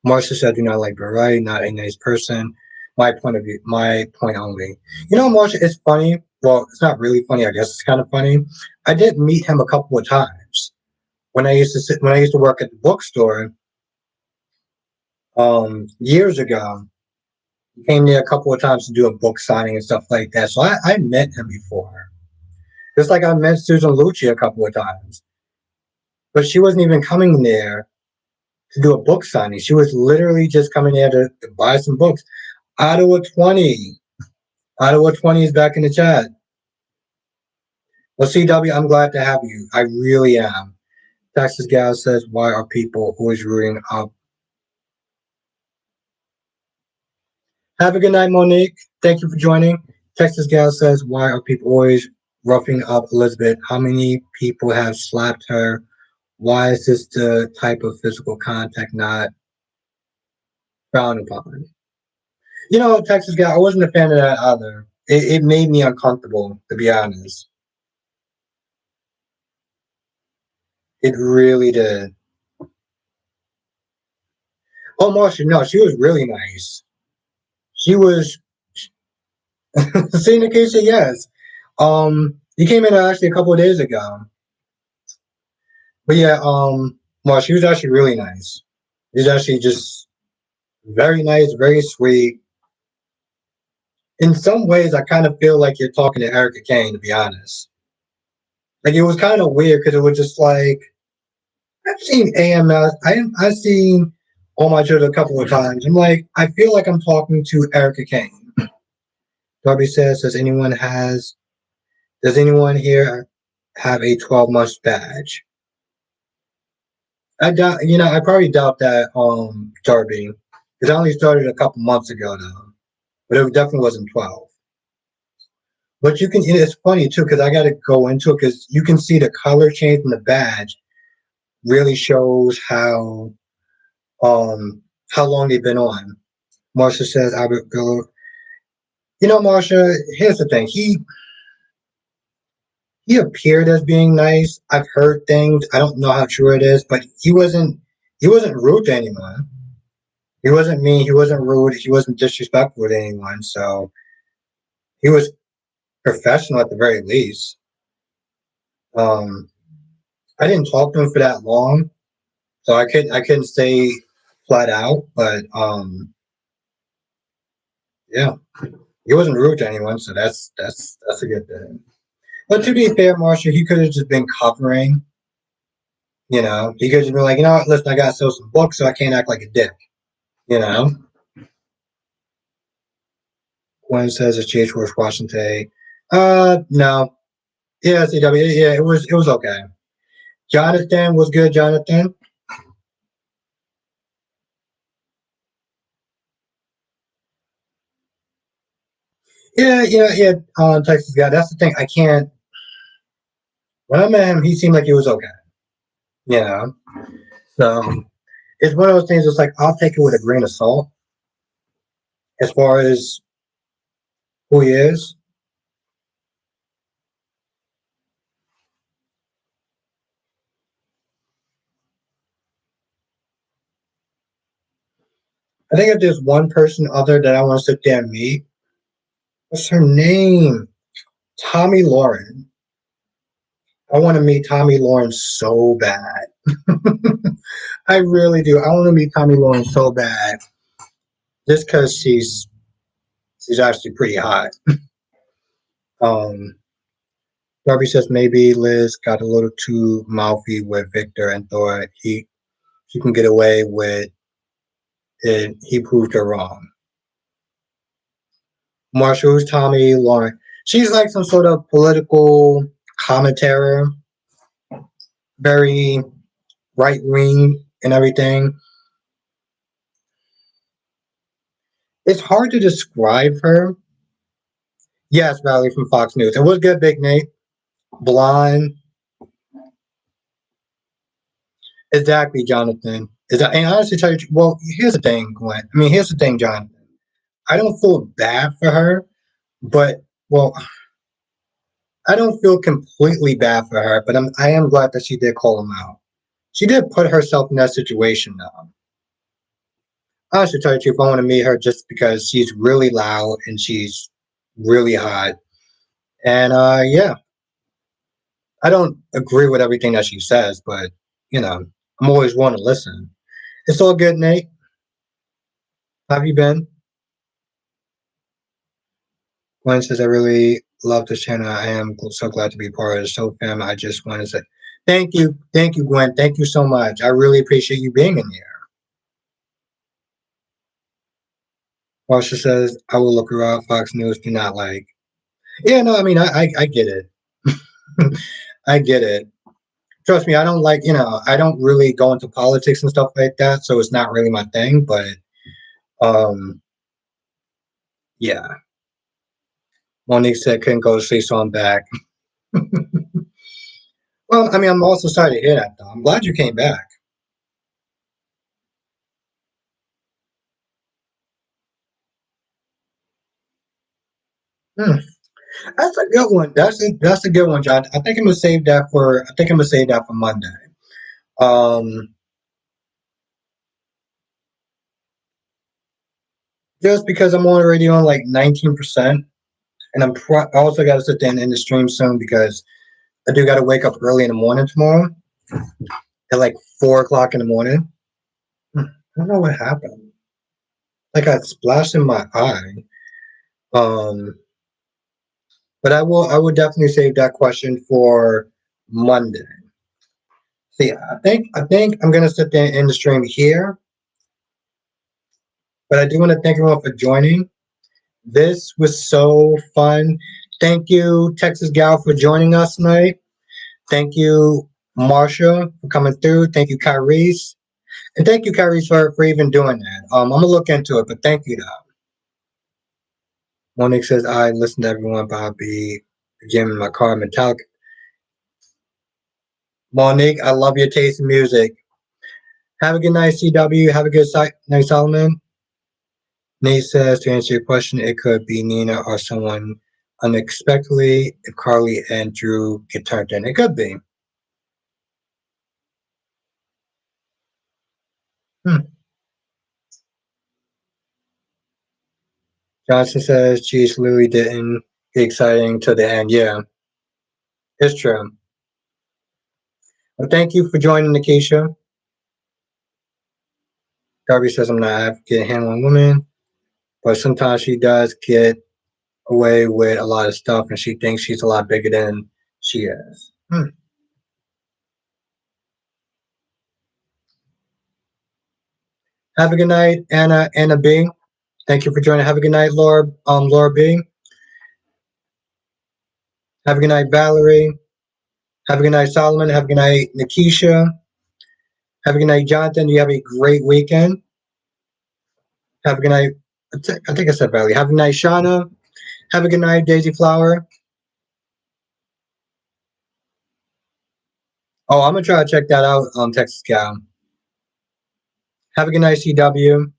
Marcia said, "Do not like variety, not a nice person." My point of view, my point only. You know, Marcia, it's funny. Well, it's not really funny. I guess it's kind of funny. I did meet him a couple of times when I used to work at the bookstore years ago. He came there a couple of times to do a book signing and stuff like that. So I met him before. Just like I met Susan Lucci a couple of times. But she wasn't even coming there to do a book signing. She was literally just coming there to buy some books. Ottawa 20. Ottawa 20 is back in the chat. Well, CW, I'm glad to have you. I really am. Texas Gal says, why are people always rooting up? Have a good night, Monique. Thank you for joining. Texas Gal says, why are people always roughing up Elizabeth? How many people have slapped her? Why is this the type of physical contact not frowned upon? You know, Texas Gal, I wasn't a fan of that either. It made me uncomfortable, to be honest. It really did. Oh, Marsha, no, she was really nice. She was, seeing the case, yes. He came in actually a couple of days ago. But yeah, well, she was actually really nice. She's actually just very nice, very sweet. In some ways, I kind of feel like you're talking to Erica Kane, to be honest. Like it was kind of weird because it was just like I've seen AMS. I've seen All My Children a couple of times. I'm like, I feel like I'm talking to Erica Kane. Darby says, does anyone here have a 12-month badge? I doubt, I probably doubt that, Darby, because I only started a couple months ago now, but it definitely wasn't 12. But it's funny too, because I got to go into it because you can see the color change in the badge really shows how long they've been on. Marsha says, Albert Bill. You know, Marsha, here's the thing. He appeared as being nice. I've heard things. I don't know how true it is, but he wasn't rude to anyone. He wasn't mean. He wasn't rude. He wasn't disrespectful to anyone. So he was professional at the very least. Um, I didn't talk to him for that long, so I couldn't say flat out. But yeah, he wasn't rude to anyone, so that's a good thing. But to be fair, Marshall, he could have just been covering. He could have just been like, listen, I gotta sell some books, so I can't act like a dick. You know. Gwen says it's GH worth watching today. No. Yeah, CW. Yeah, it was okay. Jonathan was good. Jonathan. Yeah, yeah, yeah. Texas guy. That's the thing. I can't. When I met him, he seemed like he was okay. You know. So it's one of those things. It's like I'll take it with a grain of salt as far as who he is. I think if there's one person other that I want to sit there and meet, what's her name? Tommy Lauren. I want to meet Tommy Lauren so bad. I really do. I want to meet Tommy Lauren so bad, just because she's actually pretty hot. Um, Darby says maybe Liz got a little too mouthy with Victor and thought she can get away with it. He proved her wrong. Marshall, who's Tommy Lauren? She's like some sort of political commentator, very right wing and everything. It's hard to describe her. Yes, Valerie from Fox News. It was good, Big Nate. Blonde. Exactly, Jonathan. Is that, and honestly, tell you, well, here's the thing, Gwen. I mean, here's the thing, Jonathan. I don't feel bad for her, but well, I don't feel completely bad for her. But I am glad that she did call him out. She did put herself in that situation, though. Honestly, tell you the truth, I want to meet her just because she's really loud and she's really hot. And yeah, I don't agree with everything that she says, but you know, I'm always willing to listen. It's all good, Nate. How have you been? Gwen says, I really love this channel. I am so glad to be part of the show, fam. I just want to say thank you. Thank you, Gwen. Thank you so much. I really appreciate you being in here. Marsha says, I will look her up. Fox News do not like. Yeah, no, I mean, I get it. I get it. Trust me, I don't like, I don't really go into politics and stuff like that, so it's not really my thing, but um, yeah. Monique said couldn't go to sleep, so I'm back. Well, I mean, I'm also sorry to hear that, though. I'm glad you came back. Hmm. That's a good one. That's a good one, John. I think I'm gonna save that for. I think I'm gonna save that for Monday. Um, just because I'm already on like 19%, and I also got to sit down in the stream soon because I do got to wake up early in the morning tomorrow at like 4 o'clock in the morning. I don't know what happened. Like I splashed in my eye. Um, but I will definitely save that question for Monday. See, I think I'm gonna sit there in the stream here, but I do want to thank everyone for joining. This was so fun. Thank you, Texas Gal, for joining us tonight. Thank you, Marsha, for coming through. Thank you, Kyrese. And thank you, Kyrese, for even doing that. I'm gonna look into it, but thank you though. Monique says I listen to everyone, but I'll be jamming my car metallic. Monique, I love your taste in music. Have a good night, CW. Have a good night, Solomon. Nate says to answer your question, it could be Nina or someone unexpectedly if Carly and Drew get turned in. It could be. Hmm. Johnson says, geez, Louis didn't get exciting to the end. Yeah, it's true. Well, thank you for joining, Nikisha. Darby says, I'm not advocating handling women, but sometimes she does get away with a lot of stuff and she thinks she's a lot bigger than she is. Hmm. Have a good night, Anna B. Thank you for joining. Have a good night, Laura B. Have a good night, Valerie. Have a good night, Solomon. Have a good night, Nikisha. Have a good night, Jonathan. You have a great weekend. Have a good night. I think I said Valerie. Have a good night, Shauna. Have a good night, Daisy Flower. Oh, I'm gonna try to check that out on Texas Cal. Have a good night, CW.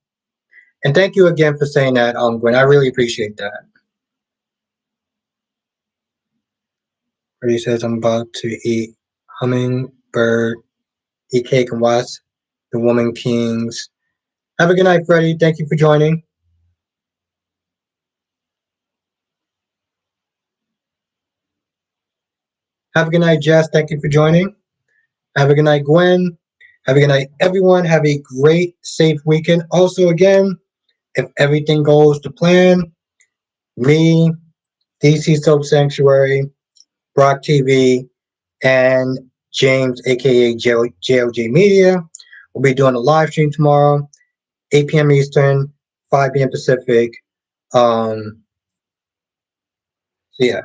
And thank you again for saying that, Gwen. I really appreciate that. Freddie says I'm about to eat hummingbird, eat cake and watch the Woman Kings. Have a good night, Freddie. Thank you for joining. Have a good night, Jess. Thank you for joining. Have a good night, Gwen. Have a good night, everyone. Have a great, safe weekend. Also, again, if everything goes to plan, me, DC Soap Sanctuary, Brock TV, and James, aka JLJ Media, will be doing a live stream tomorrow, 8 p.m. Eastern, 5 p.m. Pacific. Um, So yeah,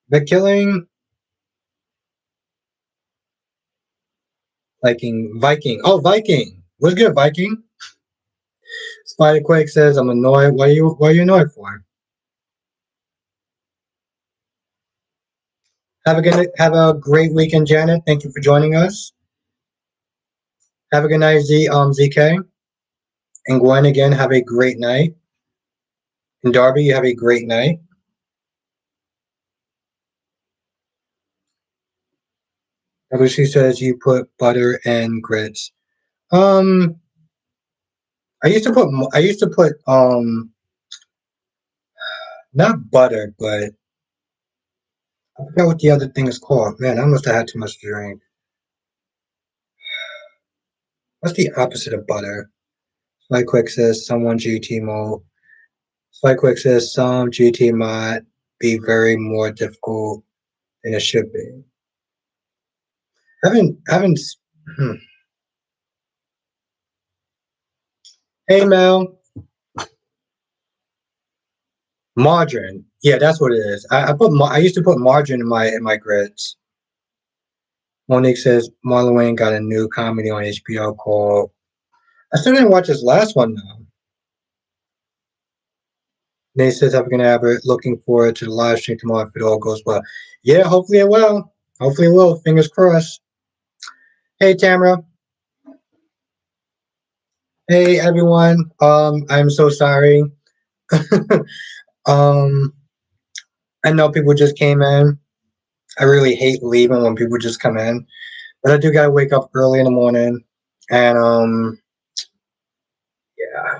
the killing, Viking. Oh, Viking. What's good, Viking? Spiderquake says, "I'm annoyed. What are you annoyed for? Have a great weekend, Janet. Thank you for joining us. Have a good night, ZK, and Gwen again. Have a great night, and Darby, you have a great night. She says you put butter and grits. Um, I used to put not butter, but I forgot what the other thing is called. Man, I must have had too much to drink. What's the opposite of butter? Spike Quick says someone GT mode. Spike Quick says some GT might be very more difficult than it should be. Haven't. Hmm. Hey Mel, margarine. Yeah, that's what it is. I used to put margarine in my grits. Monique says Marlon Wayne got a new comedy on HBO called. I still didn't watch his last one though. Nate says I'm gonna have it. Looking forward to the live stream tomorrow if it all goes well. Yeah, hopefully it will. Hopefully it will. Fingers crossed. Hey Tamara. Hey everyone. I'm so sorry. um, I know people just came in. I really hate leaving when people just come in, but I do gotta wake up early in the morning, and yeah.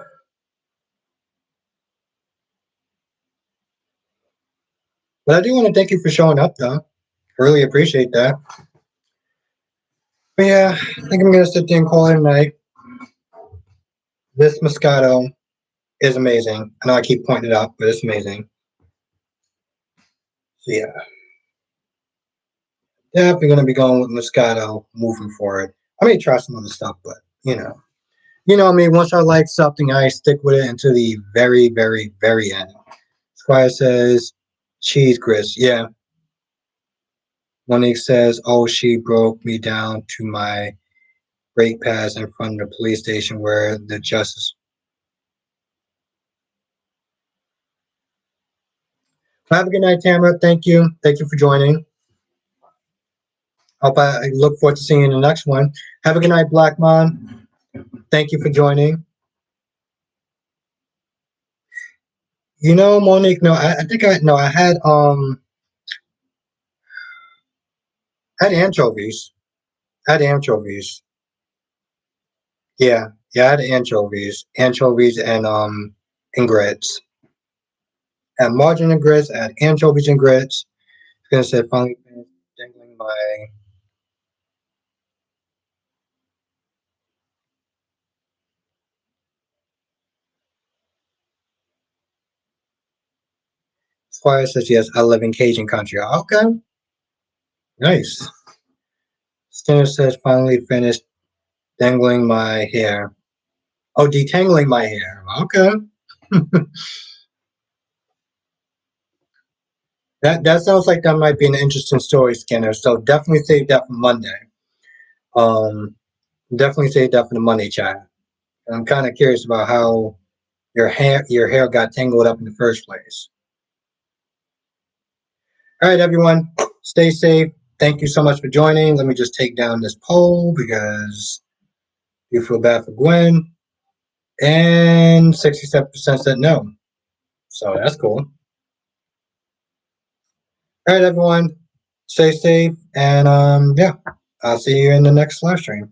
But I do want to thank you for showing up, though. I really appreciate that. But yeah, I think I'm gonna sit there and call it a night. This Moscato is amazing. I know I keep pointing it out, but it's amazing. So yeah, definitely gonna be going with Moscato moving forward. I may try some other stuff, but you know me. Once I like something, I stick with it until the very, very, very end. Squire says cheese grits. Yeah. Monique says, "Oh, she broke me down to my brake pads in front of the police station where the justice." Have a good night, Tamara. Thank you. Thank you for joining. I look forward to seeing you in the next one. Have a good night, Black Man. Thank you for joining. Monique. No, I think I no. I had anchovies. I had anchovies. Yeah, yeah. I had anchovies and grits. And margarine and grits. I had anchovies and grits. Gonna say finally finished dangling my. Squire says yes. I live in Cajun country. Okay, nice. Skinner says finally finished dangling my hair. Oh, detangling my hair. Okay. That sounds like that might be an interesting story, Skinner. So definitely save that for Monday. Um, definitely save that for the Monday chat. I'm kind of curious about how your hair got tangled up in the first place. All right, everyone, stay safe. Thank you so much for joining. Let me just take down this poll because you feel bad for Gwen, and 67% said no. So that's cool. All right, everyone, stay safe, and yeah, I'll see you in the next live stream.